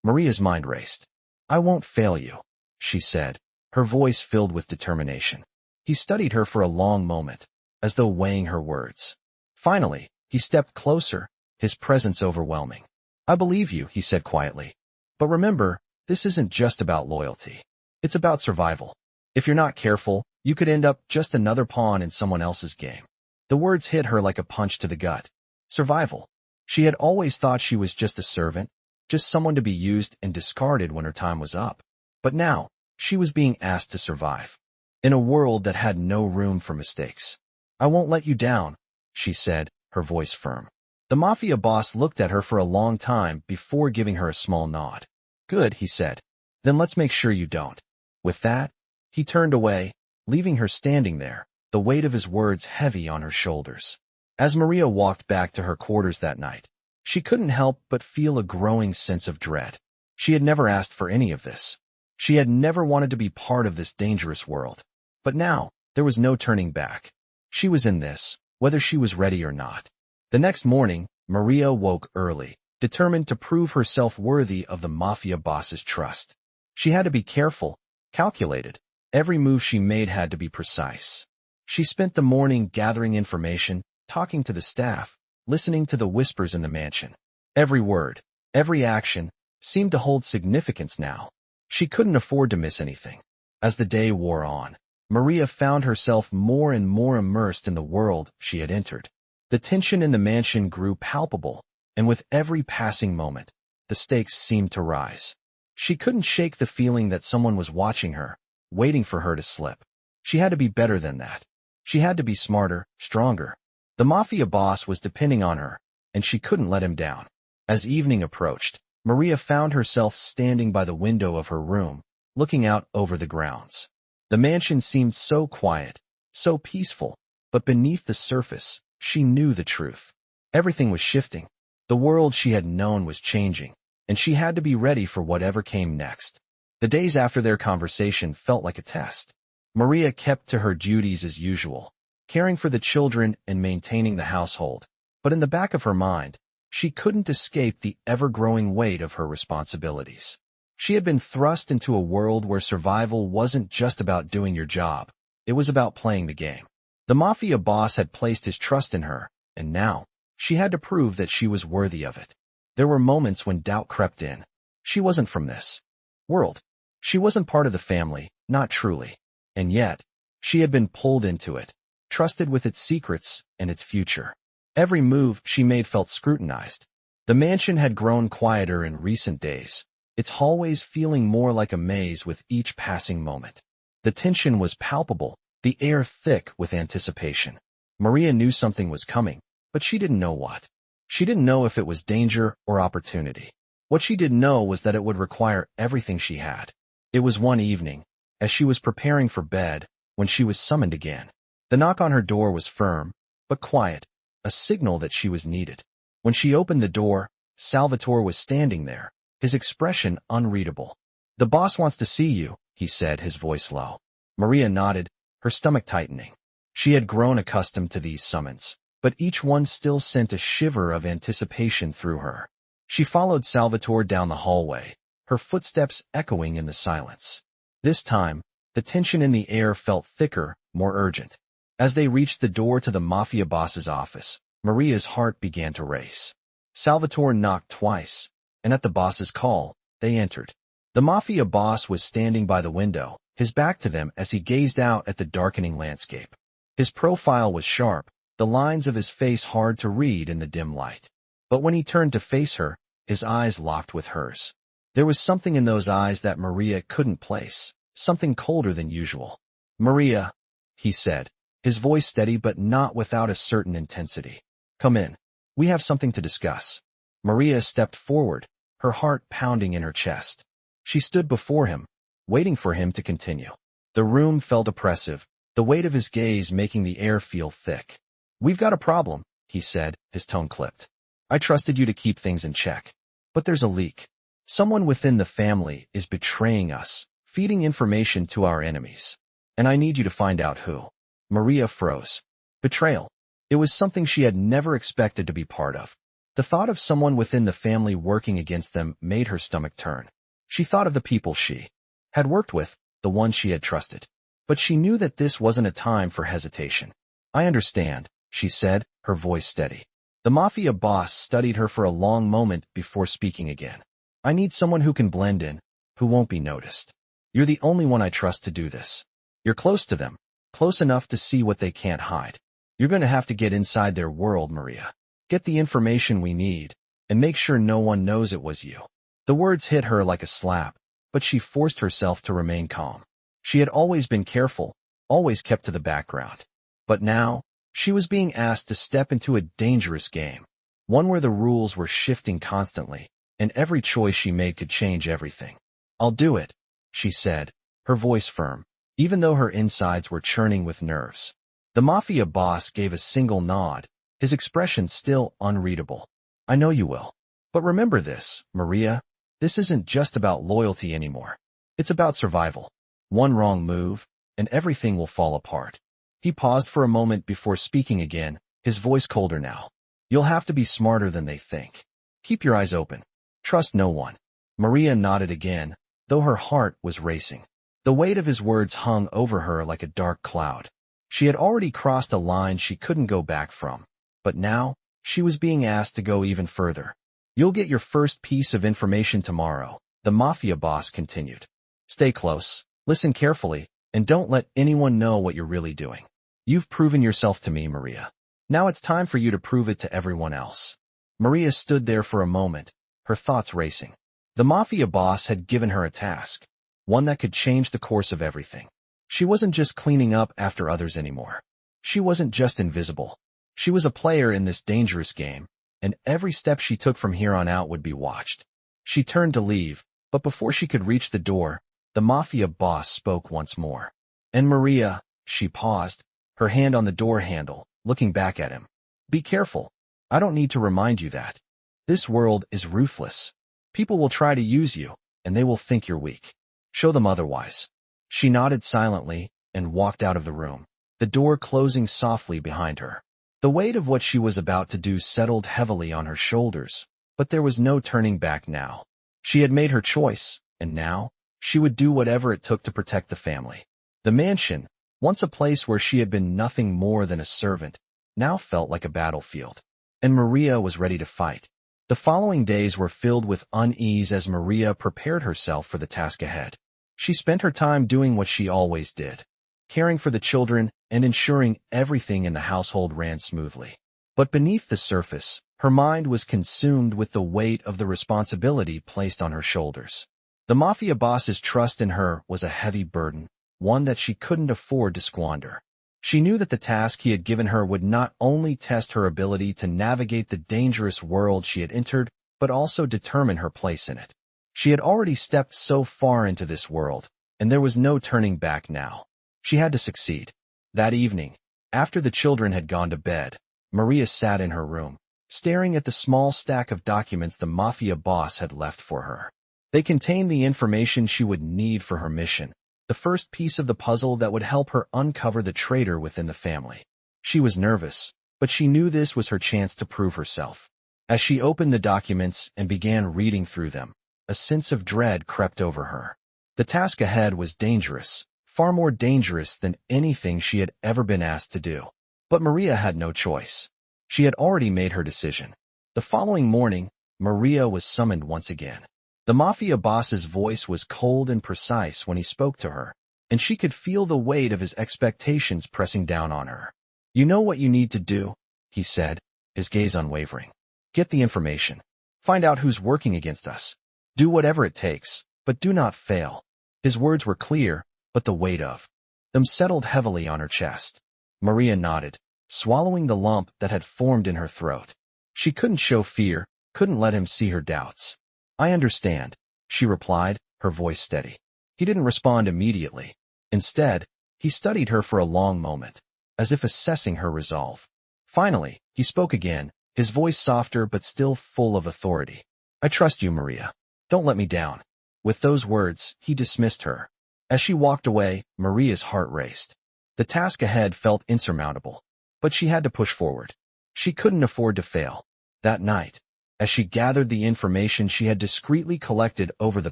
Maria's mind raced. "I won't fail you," she said, her voice filled with determination. He studied her for a long moment, as though weighing her words. Finally, he stepped closer, his presence overwhelming. "I believe you," he said quietly. "But remember, this isn't just about loyalty. It's about survival. If you're not careful, you could end up just another pawn in someone else's game." The words hit her like a punch to the gut. Survival. She had always thought she was just a servant, just someone to be used and discarded when her time was up. But now, she was being asked to survive. In a world that had no room for mistakes. "I won't let you down," she said, her voice firm. The Mafia boss looked at her for a long time before giving her a small nod. "Good," he said. "Then let's make sure you don't." With that, he turned away, leaving her standing there, the weight of his words heavy on her shoulders. As Maria walked back to her quarters that night, she couldn't help but feel a growing sense of dread. She had never asked for any of this. She had never wanted to be part of this dangerous world. But now, there was no turning back. She was in this, whether she was ready or not. The next morning, Maria woke early, determined to prove herself worthy of the Mafia boss's trust. She had to be careful, calculated. Every move she made had to be precise. She spent the morning gathering information, talking to the staff, listening to the whispers in the mansion. Every word, every action, seemed to hold significance now. She couldn't afford to miss anything. As the day wore on, Maria found herself more and more immersed in the world she had entered. The tension in the mansion grew palpable, and with every passing moment, the stakes seemed to rise. She couldn't shake the feeling that someone was watching her, waiting for her to slip. She had to be better than that. She had to be smarter, stronger. The Mafia boss was depending on her, and she couldn't let him down. As evening approached, Maria found herself standing by the window of her room, looking out over the grounds. The mansion seemed so quiet, so peaceful, but beneath the surface, she knew the truth. Everything was shifting. The world she had known was changing, and she had to be ready for whatever came next. The days after their conversation felt like a test. Maria kept to her duties as usual, caring for the children and maintaining the household. But in the back of her mind, she couldn't escape the ever-growing weight of her responsibilities. She had been thrust into a world where survival wasn't just about doing your job. It was about playing the game. The Mafia boss had placed his trust in her, and now, she had to prove that she was worthy of it. There were moments when doubt crept in. She wasn't from this world. She wasn't part of the family, not truly. And yet, she had been pulled into it, trusted with its secrets and its future. Every move she made felt scrutinized. The mansion had grown quieter in recent days, its hallways feeling more like a maze with each passing moment. The tension was palpable, the air thick with anticipation. Maria knew something was coming, but she didn't know what. She didn't know if it was danger or opportunity. What she did know was that it would require everything she had. It was one evening, as she was preparing for bed, when she was summoned again. The knock on her door was firm, but quiet, a signal that she was needed. When she opened the door, Salvatore was standing there, his expression unreadable. "The boss wants to see you," he said, his voice low. Maria nodded, her stomach tightening. She had grown accustomed to these summons, but each one still sent a shiver of anticipation through her. She followed Salvatore down the hallway, her footsteps echoing in the silence. This time, the tension in the air felt thicker, more urgent. As they reached the door to the Mafia boss's office, Maria's heart began to race. Salvatore knocked twice, and at the boss's call, they entered. The Mafia boss was standing by the window, his back to them as he gazed out at the darkening landscape. His profile was sharp, the lines of his face hard to read in the dim light. But when he turned to face her, his eyes locked with hers. There was something in those eyes that Maria couldn't place, something colder than usual. "Maria," he said, his voice steady but not without a certain intensity. "Come in. We have something to discuss." Maria stepped forward, her heart pounding in her chest. She stood before him, waiting for him to continue. The room felt oppressive, the weight of his gaze making the air feel thick. "We've got a problem," he said, his tone clipped. "I trusted you to keep things in check. But there's a leak. Someone within the family is betraying us, feeding information to our enemies. And I need you to find out who." Maria froze. Betrayal. It was something she had never expected to be part of. The thought of someone within the family working against them made her stomach turn. She thought of the people she had worked with, the ones she had trusted. But she knew that this wasn't a time for hesitation. "I understand," she said, her voice steady. The Mafia boss studied her for a long moment before speaking again. "I need someone who can blend in, who won't be noticed. You're the only one I trust to do this. You're close to them, close enough to see what they can't hide. You're going to have to get inside their world, Maria. Get the information we need, and make sure no one knows it was you." The words hit her like a slap, but she forced herself to remain calm. She had always been careful, always kept to the background. But now, she was being asked to step into a dangerous game, one where the rules were shifting constantly, and every choice she made could change everything. "I'll do it," she said, her voice firm, even though her insides were churning with nerves. The Mafia boss gave a single nod, his expression still unreadable. "I know you will. But remember this, Maria, this isn't just about loyalty anymore. It's about survival. One wrong move, and everything will fall apart." He paused for a moment before speaking again, his voice colder now. "You'll have to be smarter than they think. Keep your eyes open. Trust no one." Maria nodded again, though her heart was racing. The weight of his words hung over her like a dark cloud. She had already crossed a line she couldn't go back from, but now, she was being asked to go even further. "You'll get your first piece of information tomorrow," the Mafia boss continued. "Stay close, listen carefully, and don't let anyone know what you're really doing. You've proven yourself to me, Maria. Now it's time for you to prove it to everyone else." Maria stood there for a moment, her thoughts racing. The Mafia boss had given her a task, one that could change the course of everything. She wasn't just cleaning up after others anymore. She wasn't just invisible. She was a player in this dangerous game, and every step she took from here on out would be watched. She turned to leave, but before she could reach the door, the Mafia boss spoke once more. "And Maria," she paused, her hand on the door handle, looking back at him. "Be careful. I don't need to remind you that. This world is ruthless. People will try to use you, and they will think you're weak. Show them otherwise." She nodded silently and walked out of the room, the door closing softly behind her. The weight of what she was about to do settled heavily on her shoulders, but there was no turning back now. She had made her choice, and now, she would do whatever it took to protect the family. The mansion, once a place where she had been nothing more than a servant, now felt like a battlefield. And Maria was ready to fight. The following days were filled with unease as Maria prepared herself for the task ahead. She spent her time doing what she always did, caring for the children and ensuring everything in the household ran smoothly. But beneath the surface, her mind was consumed with the weight of the responsibility placed on her shoulders. The Mafia boss's trust in her was a heavy burden, one that she couldn't afford to squander. She knew that the task he had given her would not only test her ability to navigate the dangerous world she had entered, but also determine her place in it. She had already stepped so far into this world, and there was no turning back now. She had to succeed. That evening, after the children had gone to bed, Maria sat in her room, staring at the small stack of documents the Mafia boss had left for her. They contained the information she would need for her mission, the first piece of the puzzle that would help her uncover the traitor within the family. She was nervous, but she knew this was her chance to prove herself. As she opened the documents and began reading through them, a sense of dread crept over her. The task ahead was dangerous, far more dangerous than anything she had ever been asked to do. But Maria had no choice. She had already made her decision. The following morning, Maria was summoned once again. The Mafia boss's voice was cold and precise when he spoke to her, and she could feel the weight of his expectations pressing down on her. "You know what you need to do," he said, his gaze unwavering. "Get the information. Find out who's working against us. Do whatever it takes, but do not fail." His words were clear, but the weight of them settled heavily on her chest. Maria nodded, swallowing the lump that had formed in her throat. She couldn't show fear, couldn't let him see her doubts. "I understand," she replied, her voice steady. He didn't respond immediately. Instead, he studied her for a long moment, as if assessing her resolve. Finally, he spoke again, his voice softer but still full of authority. "I trust you, Maria. Don't let me down." With those words, he dismissed her. As she walked away, Maria's heart raced. The task ahead felt insurmountable, but she had to push forward. She couldn't afford to fail. That night, as she gathered the information she had discreetly collected over the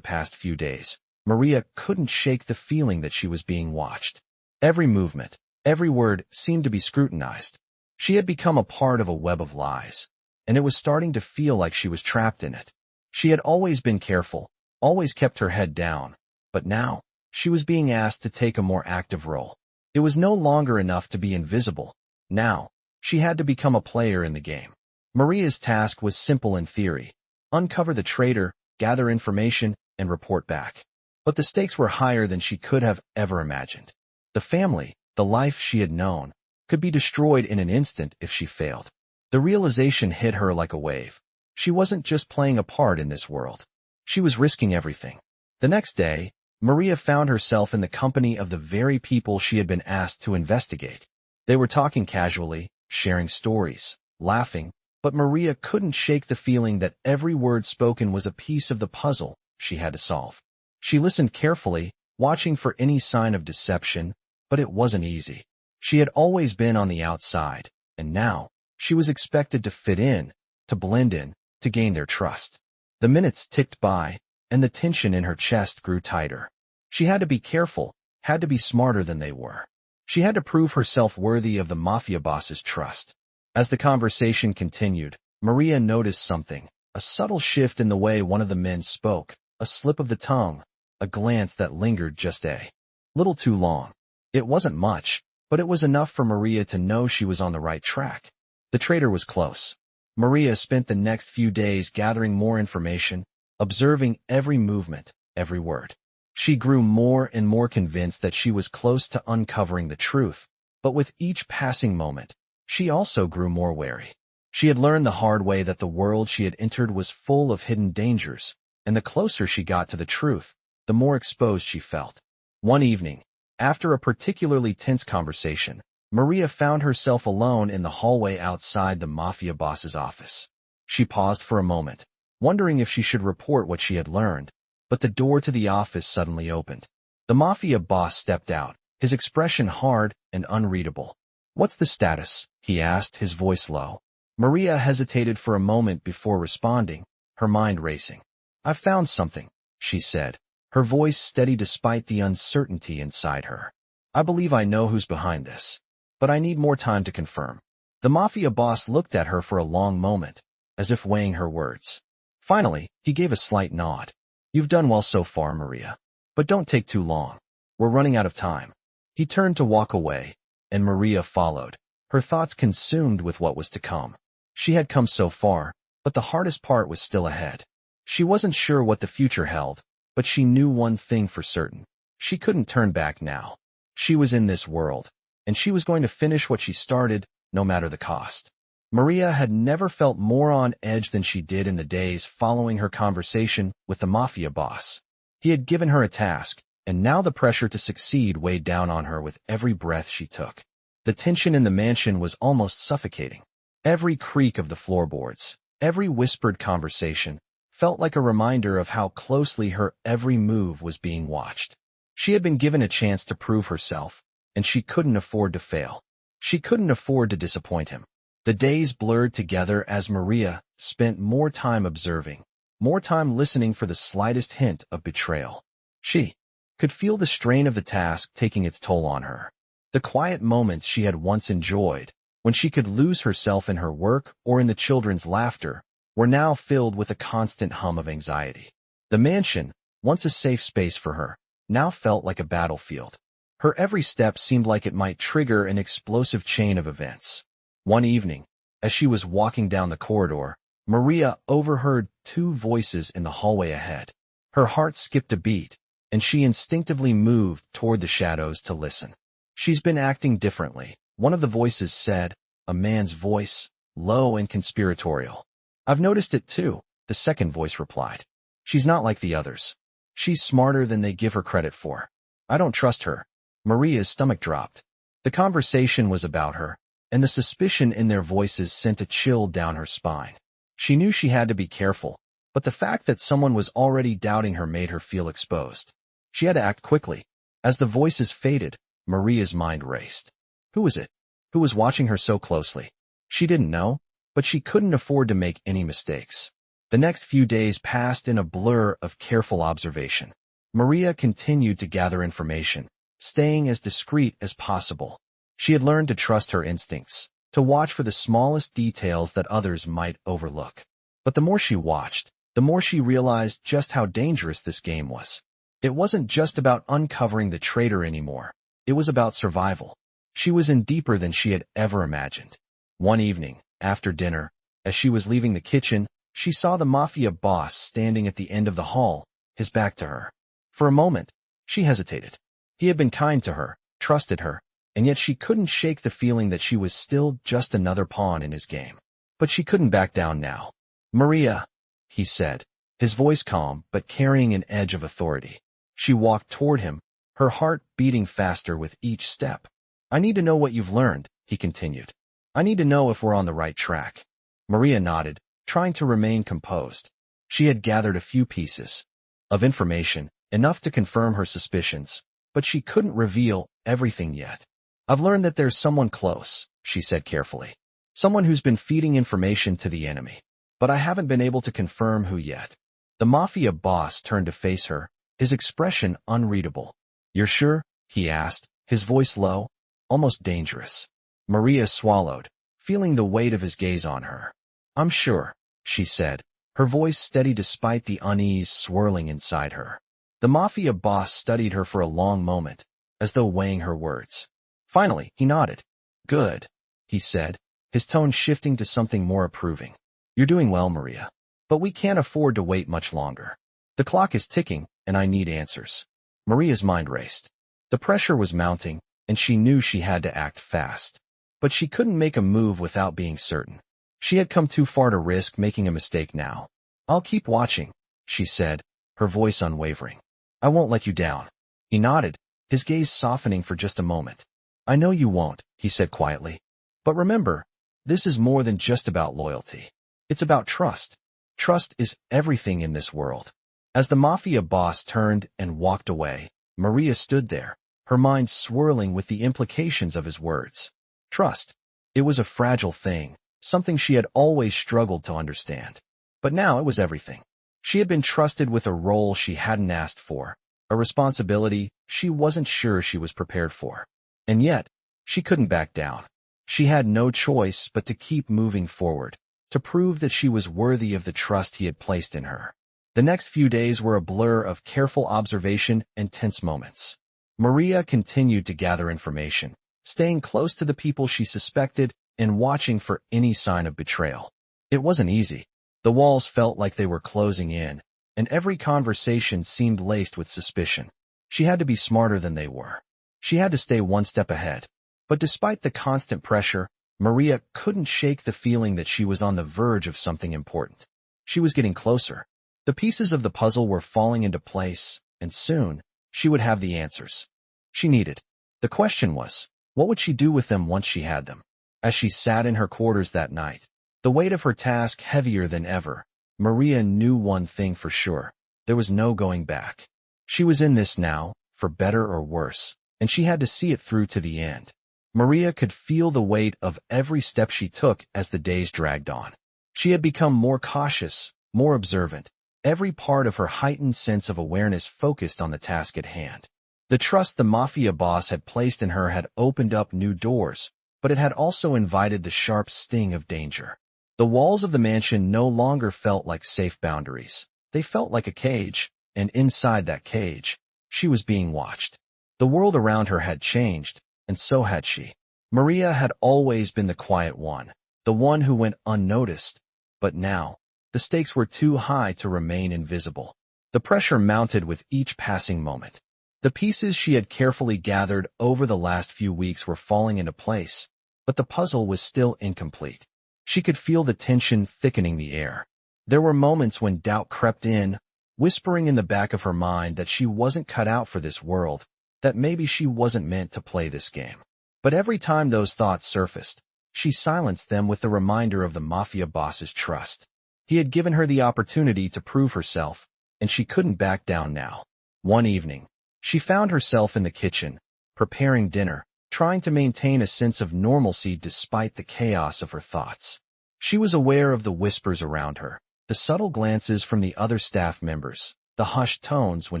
past few days, Maria couldn't shake the feeling that she was being watched. Every movement, every word seemed to be scrutinized. She had become a part of a web of lies, and it was starting to feel like she was trapped in it. She had always been careful, always kept her head down, but now, she was being asked to take a more active role. It was no longer enough to be invisible. Now, she had to become a player in the game. Maria's task was simple in theory: uncover the traitor, gather information, and report back. But the stakes were higher than she could have ever imagined. The family, the life she had known, could be destroyed in an instant if she failed. The realization hit her like a wave. She wasn't just playing a part in this world. She was risking everything. The next day, Maria found herself in the company of the very people she had been asked to investigate. They were talking casually, sharing stories, laughing, but Maria couldn't shake the feeling that every word spoken was a piece of the puzzle she had to solve. She listened carefully, watching for any sign of deception, but it wasn't easy. She had always been on the outside, and now, she was expected to fit in, to blend in, to gain their trust. The minutes ticked by, and the tension in her chest grew tighter. She had to be careful, had to be smarter than they were. She had to prove herself worthy of the Mafia boss's trust. As the conversation continued, Maria noticed something, a subtle shift in the way one of the men spoke, a slip of the tongue, a glance that lingered just a little too long. It wasn't much, but it was enough for Maria to know she was on the right track. The traitor was close. Maria spent the next few days gathering more information, observing every movement, every word. She grew more and more convinced that she was close to uncovering the truth, but with each passing moment, she also grew more wary. She had learned the hard way that the world she had entered was full of hidden dangers, and the closer she got to the truth, the more exposed she felt. One evening, after a particularly tense conversation, Maria found herself alone in the hallway outside the Mafia boss's office. She paused for a moment, wondering if she should report what she had learned, but the door to the office suddenly opened. The Mafia boss stepped out, his expression hard and unreadable. "What's the status?" he asked, his voice low. Maria hesitated for a moment before responding, her mind racing. "I've found something," she said, her voice steady despite the uncertainty inside her. "I believe I know who's behind this, but I need more time to confirm." The Mafia boss looked at her for a long moment, as if weighing her words. Finally, he gave a slight nod. "You've done well so far, Maria. But don't take too long. We're running out of time." He turned to walk away, and Maria followed, her thoughts consumed with what was to come. She had come so far, but the hardest part was still ahead. She wasn't sure what the future held, but she knew one thing for certain. She couldn't turn back now. She was in this world, and she was going to finish what she started, no matter the cost. Maria had never felt more on edge than she did in the days following her conversation with the Mafia boss. He had given her a task, and now the pressure to succeed weighed down on her with every breath she took. The tension in the mansion was almost suffocating. Every creak of the floorboards, every whispered conversation, felt like a reminder of how closely her every move was being watched. She had been given a chance to prove herself, and she couldn't afford to fail. She couldn't afford to disappoint him. The days blurred together as Maria spent more time observing, more time listening for the slightest hint of betrayal. She could feel the strain of the task taking its toll on her. The quiet moments she had once enjoyed, when she could lose herself in her work or in the children's laughter, were now filled with a constant hum of anxiety. The mansion, once a safe space for her, now felt like a battlefield. Her every step seemed like it might trigger an explosive chain of events. One evening, as she was walking down the corridor, Maria overheard two voices in the hallway ahead. Her heart skipped a beat, and she instinctively moved toward the shadows to listen. "She's been acting differently," one of the voices said, a man's voice, low and conspiratorial. "I've noticed it too," the second voice replied. "She's not like the others. She's smarter than they give her credit for. I don't trust her." Maria's stomach dropped. The conversation was about her, and the suspicion in their voices sent a chill down her spine. She knew she had to be careful, but the fact that someone was already doubting her made her feel exposed. She had to act quickly. As the voices faded, Maria's mind raced. Who was it? Who was watching her so closely? She didn't know, but she couldn't afford to make any mistakes. The next few days passed in a blur of careful observation. Maria continued to gather information, staying as discreet as possible. She had learned to trust her instincts, to watch for the smallest details that others might overlook. But the more she watched, the more she realized just how dangerous this game was. It wasn't just about uncovering the traitor anymore. It was about survival. She was in deeper than she had ever imagined. One evening, after dinner, as she was leaving the kitchen, she saw the Mafia boss standing at the end of the hall, his back to her. For a moment, she hesitated. He had been kind to her, trusted her, and yet she couldn't shake the feeling that she was still just another pawn in his game. But she couldn't back down now. "Maria," he said, his voice calm but carrying an edge of authority. She walked toward him, her heart beating faster with each step. "I need to know what you've learned," he continued. "I need to know if we're on the right track." Maria nodded, trying to remain composed. She had gathered a few pieces of information, enough to confirm her suspicions, but she couldn't reveal everything yet. "I've learned that there's someone close," she said carefully. "Someone who's been feeding information to the enemy. But I haven't been able to confirm who yet." The Mafia boss turned to face her, his expression unreadable. "You're sure?" he asked, his voice low, almost dangerous. Maria swallowed, feeling the weight of his gaze on her. "I'm sure," she said, her voice steady despite the unease swirling inside her. The Mafia boss studied her for a long moment, as though weighing her words. Finally, he nodded. "Good," he said, his tone shifting to something more approving. "You're doing well, Maria. But we can't afford to wait much longer. The clock is ticking, and I need answers." Maria's mind raced. The pressure was mounting, and she knew she had to act fast. But she couldn't make a move without being certain. She had come too far to risk making a mistake now. "I'll keep watching," she said, her voice unwavering. "I won't let you down." He nodded, his gaze softening for just a moment. "I know you won't," he said quietly. "But remember, this is more than just about loyalty. It's about trust. Trust is everything in this world." As the Mafia boss turned and walked away, Maria stood there, her mind swirling with the implications of his words. Trust. It was a fragile thing, something she had always struggled to understand. But now it was everything. She had been trusted with a role she hadn't asked for, a responsibility she wasn't sure she was prepared for. And yet, she couldn't back down. She had no choice but to keep moving forward, to prove that she was worthy of the trust he had placed in her. The next few days were a blur of careful observation and tense moments. Maria continued to gather information, staying close to the people she suspected and watching for any sign of betrayal. It wasn't easy. The walls felt like they were closing in, and every conversation seemed laced with suspicion. She had to be smarter than they were. She had to stay one step ahead. But despite the constant pressure, Maria couldn't shake the feeling that she was on the verge of something important. She was getting closer. The pieces of the puzzle were falling into place, and soon, she would have the answers she needed. The question was, what would she do with them once she had them? As she sat in her quarters that night, the weight of her task heavier than ever, Maria knew one thing for sure. There was no going back. She was in this now, for better or worse, and she had to see it through to the end. Maria could feel the weight of every step she took as the days dragged on. She had become more cautious, more observant, every part of her heightened sense of awareness focused on the task at hand. The trust the Mafia boss had placed in her had opened up new doors, but it had also invited the sharp sting of danger. The walls of the mansion no longer felt like safe boundaries. They felt like a cage, and inside that cage, she was being watched. The world around her had changed, and so had she. Maria had always been the quiet one, the one who went unnoticed, but now, the stakes were too high to remain invisible. The pressure mounted with each passing moment. The pieces she had carefully gathered over the last few weeks were falling into place, but the puzzle was still incomplete. She could feel the tension thickening the air. There were moments when doubt crept in, whispering in the back of her mind that she wasn't cut out for this world, that maybe she wasn't meant to play this game. But every time those thoughts surfaced, she silenced them with the reminder of the Mafia boss's trust. He had given her the opportunity to prove herself, and she couldn't back down now. One evening, she found herself in the kitchen, preparing dinner, trying to maintain a sense of normalcy despite the chaos of her thoughts. She was aware of the whispers around her, the subtle glances from the other staff members, the hushed tones when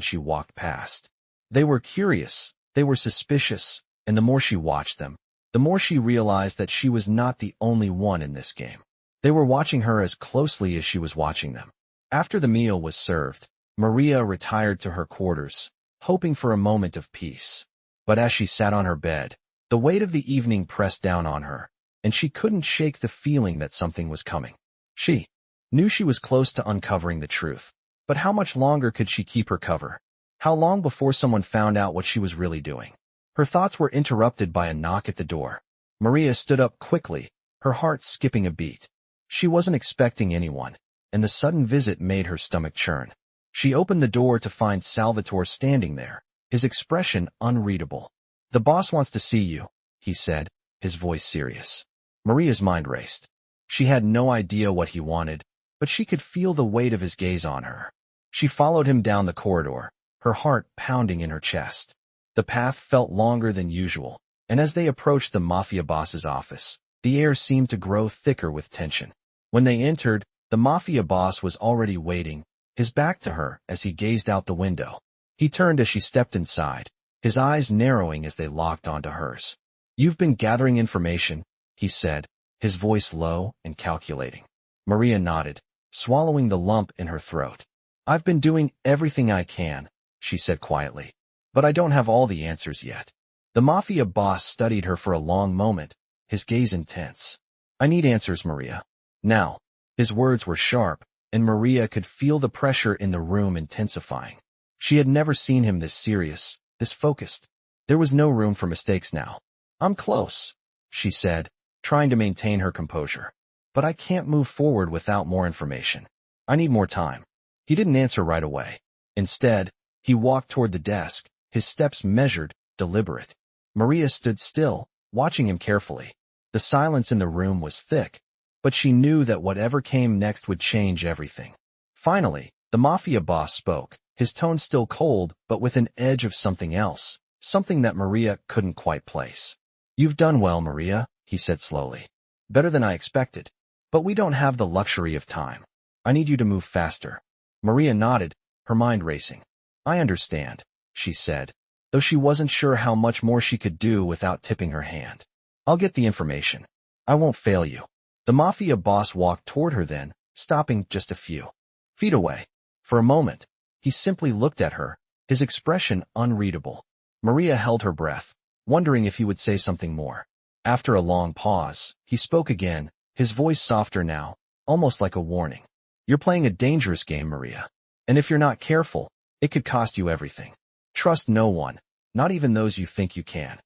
she walked past. They were curious, they were suspicious, and the more she watched them, the more she realized that she was not the only one in this game. They were watching her as closely as she was watching them. After the meal was served, Maria retired to her quarters, hoping for a moment of peace. But as she sat on her bed, the weight of the evening pressed down on her, and she couldn't shake the feeling that something was coming. She knew she was close to uncovering the truth, but how much longer could she keep her cover? How long before someone found out what she was really doing? Her thoughts were interrupted by a knock at the door. Maria stood up quickly, her heart skipping a beat. She wasn't expecting anyone, and the sudden visit made her stomach churn. She opened the door to find Salvatore standing there, his expression unreadable. "The boss wants to see you," he said, his voice serious. Maria's mind raced. She had no idea what he wanted, but she could feel the weight of his gaze on her. She followed him down the corridor, her heart pounding in her chest. The path felt longer than usual, and as they approached the Mafia boss's office, the air seemed to grow thicker with tension. When they entered, the Mafia boss was already waiting, his back to her as he gazed out the window. He turned as she stepped inside, his eyes narrowing as they locked onto hers. "You've been gathering information," he said, his voice low and calculating. Maria nodded, swallowing the lump in her throat. "I've been doing everything I can," she said quietly, "but I don't have all the answers yet." The Mafia boss studied her for a long moment, his gaze intense. "I need answers, Maria. Now." His words were sharp, and Maria could feel the pressure in the room intensifying. She had never seen him this serious, this focused. There was no room for mistakes now. "I'm close," she said, trying to maintain her composure. "But I can't move forward without more information. I need more time." He didn't answer right away. Instead, he walked toward the desk, his steps measured, deliberate. Maria stood still, watching him carefully. The silence in the room was thick, but she knew that whatever came next would change everything. Finally, the Mafia boss spoke, his tone still cold but with an edge of something else, something that Maria couldn't quite place. "You've done well, Maria," he said slowly. "Better than I expected. But we don't have the luxury of time. I need you to move faster." Maria nodded, her mind racing. "I understand," she said, though she wasn't sure how much more she could do without tipping her hand. "I'll get the information. I won't fail you." The Mafia boss walked toward her then, stopping just a few feet away. For a moment, he simply looked at her, his expression unreadable. Maria held her breath, wondering if he would say something more. After a long pause, he spoke again, his voice softer now, almost like a warning. "You're playing a dangerous game, Maria. And if you're not careful, it could cost you everything. Trust no one, not even those you think you can."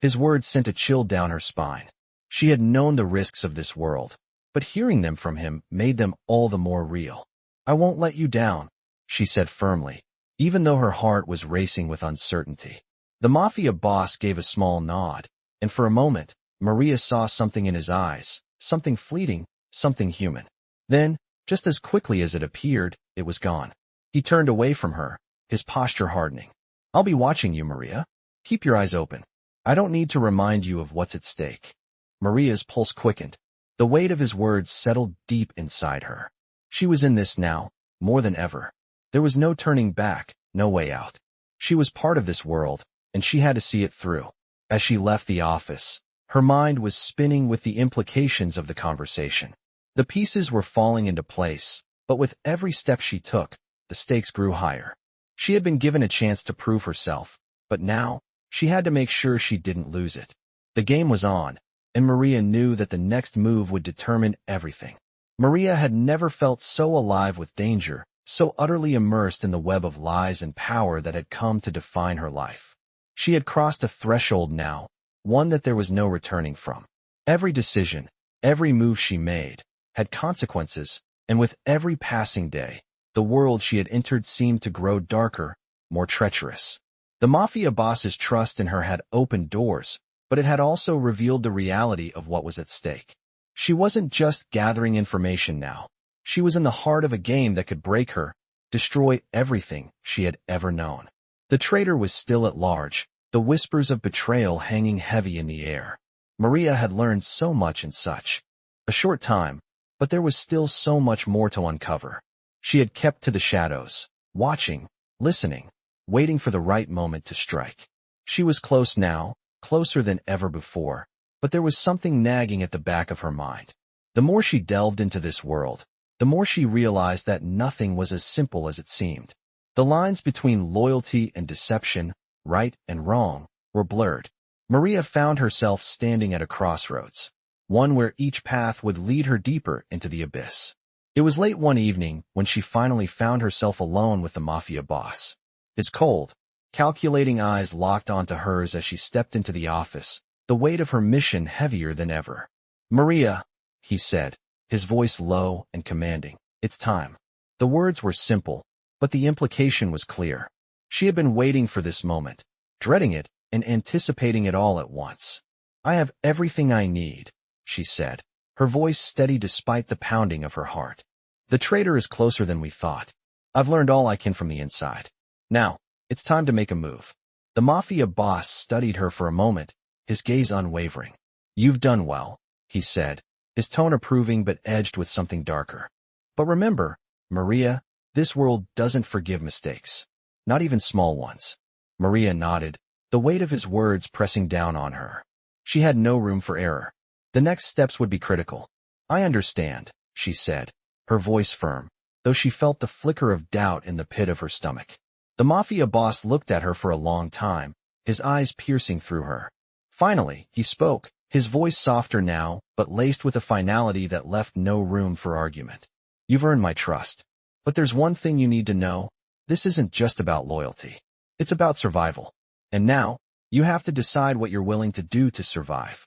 His words sent a chill down her spine. She had known the risks of this world, but hearing them from him made them all the more real. "I won't let you down," she said firmly, even though her heart was racing with uncertainty. The Mafia boss gave a small nod, and for a moment, Maria saw something in his eyes, something fleeting, something human. Then, just as quickly as it appeared, it was gone. He turned away from her, his posture hardening. "I'll be watching you, Maria. Keep your eyes open. I don't need to remind you of what's at stake." Maria's pulse quickened. The weight of his words settled deep inside her. She was in this now, more than ever. There was no turning back, no way out. She was part of this world, and she had to see it through. As she left the office, her mind was spinning with the implications of the conversation. The pieces were falling into place, but with every step she took, the stakes grew higher. She had been given a chance to prove herself, but now, she had to make sure she didn't lose it. The game was on, and Maria knew that the next move would determine everything. Maria had never felt so alive with danger, so utterly immersed in the web of lies and power that had come to define her life. She had crossed a threshold now, one that there was no returning from. Every decision, every move she made, had consequences, and with every passing day, the world she had entered seemed to grow darker, more treacherous. The Mafia boss's trust in her had opened doors, but it had also revealed the reality of what was at stake. She wasn't just gathering information now. She was in the heart of a game that could break her, destroy everything she had ever known. The traitor was still at large, the whispers of betrayal hanging heavy in the air. Maria had learned so much in such a short time, but there was still so much more to uncover. She had kept to the shadows, watching, listening, waiting for the right moment to strike. She was close now, closer than ever before, but there was something nagging at the back of her mind. The more she delved into this world, the more she realized that nothing was as simple as it seemed. The lines between loyalty and deception, right and wrong, were blurred. Maria found herself standing at a crossroads, one where each path would lead her deeper into the abyss. It was late one evening when she finally found herself alone with the Mafia boss. His cold, calculating eyes locked onto hers as she stepped into the office, the weight of her mission heavier than ever. "Maria," he said, his voice low and commanding, "it's time." The words were simple, but the implication was clear. She had been waiting for this moment, dreading it and anticipating it all at once. "I have everything I need," she said, her voice steady despite the pounding of her heart. "The traitor is closer than we thought. I've learned all I can from the inside. Now, it's time to make a move." The Mafia boss studied her for a moment, his gaze unwavering. "You've done well," he said, his tone approving but edged with something darker. "But remember, Maria, this world doesn't forgive mistakes, not even small ones." Maria nodded, the weight of his words pressing down on her. She had no room for error. The next steps would be critical. "I understand," she said, her voice firm, though she felt the flicker of doubt in the pit of her stomach. The Mafia boss looked at her for a long time, his eyes piercing through her. Finally, he spoke, his voice softer now, but laced with a finality that left no room for argument. "You've earned my trust. But there's one thing you need to know. This isn't just about loyalty. It's about survival. And now, you have to decide what you're willing to do to survive."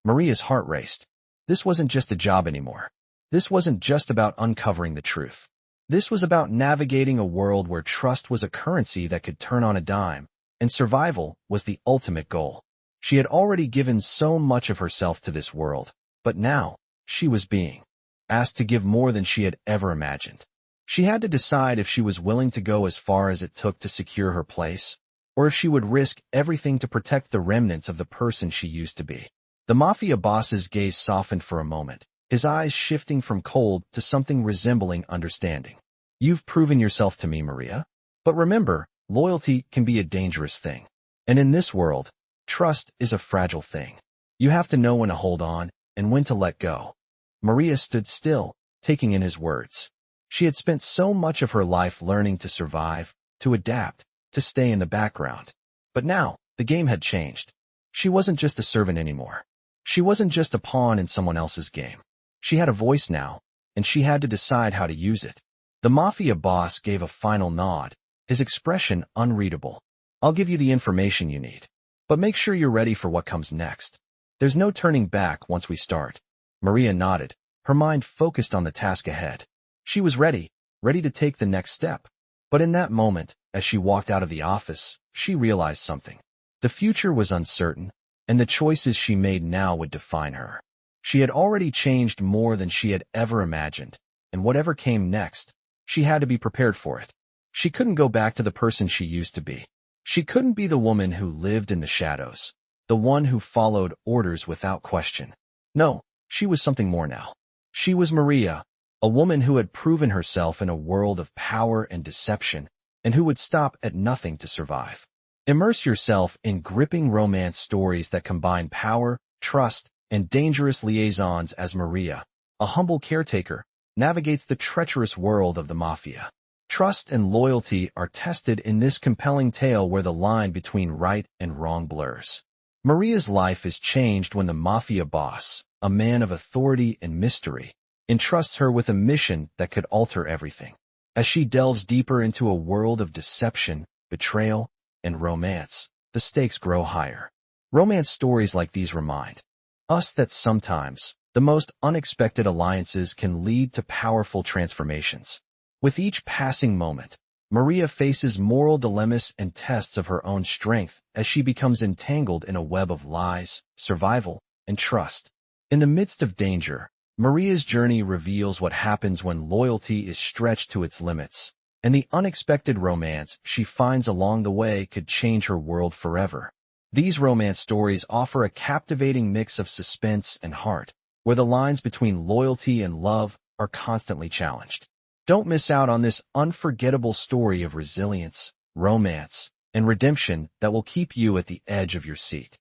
Maria's heart raced. This wasn't just a job anymore. This wasn't just about uncovering the truth. This was about navigating a world where trust was a currency that could turn on a dime, and survival was the ultimate goal. She had already given so much of herself to this world, but now, she was being asked to give more than she had ever imagined. She had to decide if she was willing to go as far as it took to secure her place, or if she would risk everything to protect the remnants of the person she used to be. The Mafia boss's gaze softened for a moment, his eyes shifting from cold to something resembling understanding. "You've proven yourself to me, Maria. But remember, loyalty can be a dangerous thing. And in this world, trust is a fragile thing. You have to know when to hold on and when to let go." Maria stood still, taking in his words. She had spent so much of her life learning to survive, to adapt, to stay in the background. But now, the game had changed. She wasn't just a servant anymore. She wasn't just a pawn in someone else's game. She had a voice now, and she had to decide how to use it. The Mafia boss gave a final nod, his expression unreadable. "I'll give you the information you need. But make sure you're ready for what comes next. There's no turning back once we start. Maria nodded, her mind focused on the task ahead. She was ready to take the next step. But in that moment, as she walked out of the office, she realized something. The future was uncertain, and the choices she made now would define her. She had already changed more than she had ever imagined, and whatever came next, she had to be prepared for it. She couldn't go back to the person she used to be. She couldn't be the woman who lived in the shadows, the one who followed orders without question. No, she was something more now. She was Maria, a woman who had proven herself in a world of power and deception, and who would stop at nothing to survive. Immerse yourself in gripping romance stories that combine power, trust, and dangerous liaisons as Maria, a humble caretaker, navigates the treacherous world of the Mafia. Trust and loyalty are tested in this compelling tale where the line between right and wrong blurs. Maria's life is changed when the Mafia boss, a man of authority and mystery, entrusts her with a mission that could alter everything. As she delves deeper into a world of deception, betrayal, and romance, the stakes grow higher. Romance stories like these remind us that sometimes the most unexpected alliances can lead to powerful transformations. With each passing moment, Maria faces moral dilemmas and tests of her own strength as she becomes entangled in a web of lies, survival, and trust. In the midst of danger, Maria's journey reveals what happens when loyalty is stretched to its limits, and the unexpected romance she finds along the way could change her world forever. These romance stories offer a captivating mix of suspense and heart, where the lines between loyalty and love are constantly challenged. Don't miss out on this unforgettable story of resilience, romance, and redemption that will keep you at the edge of your seat.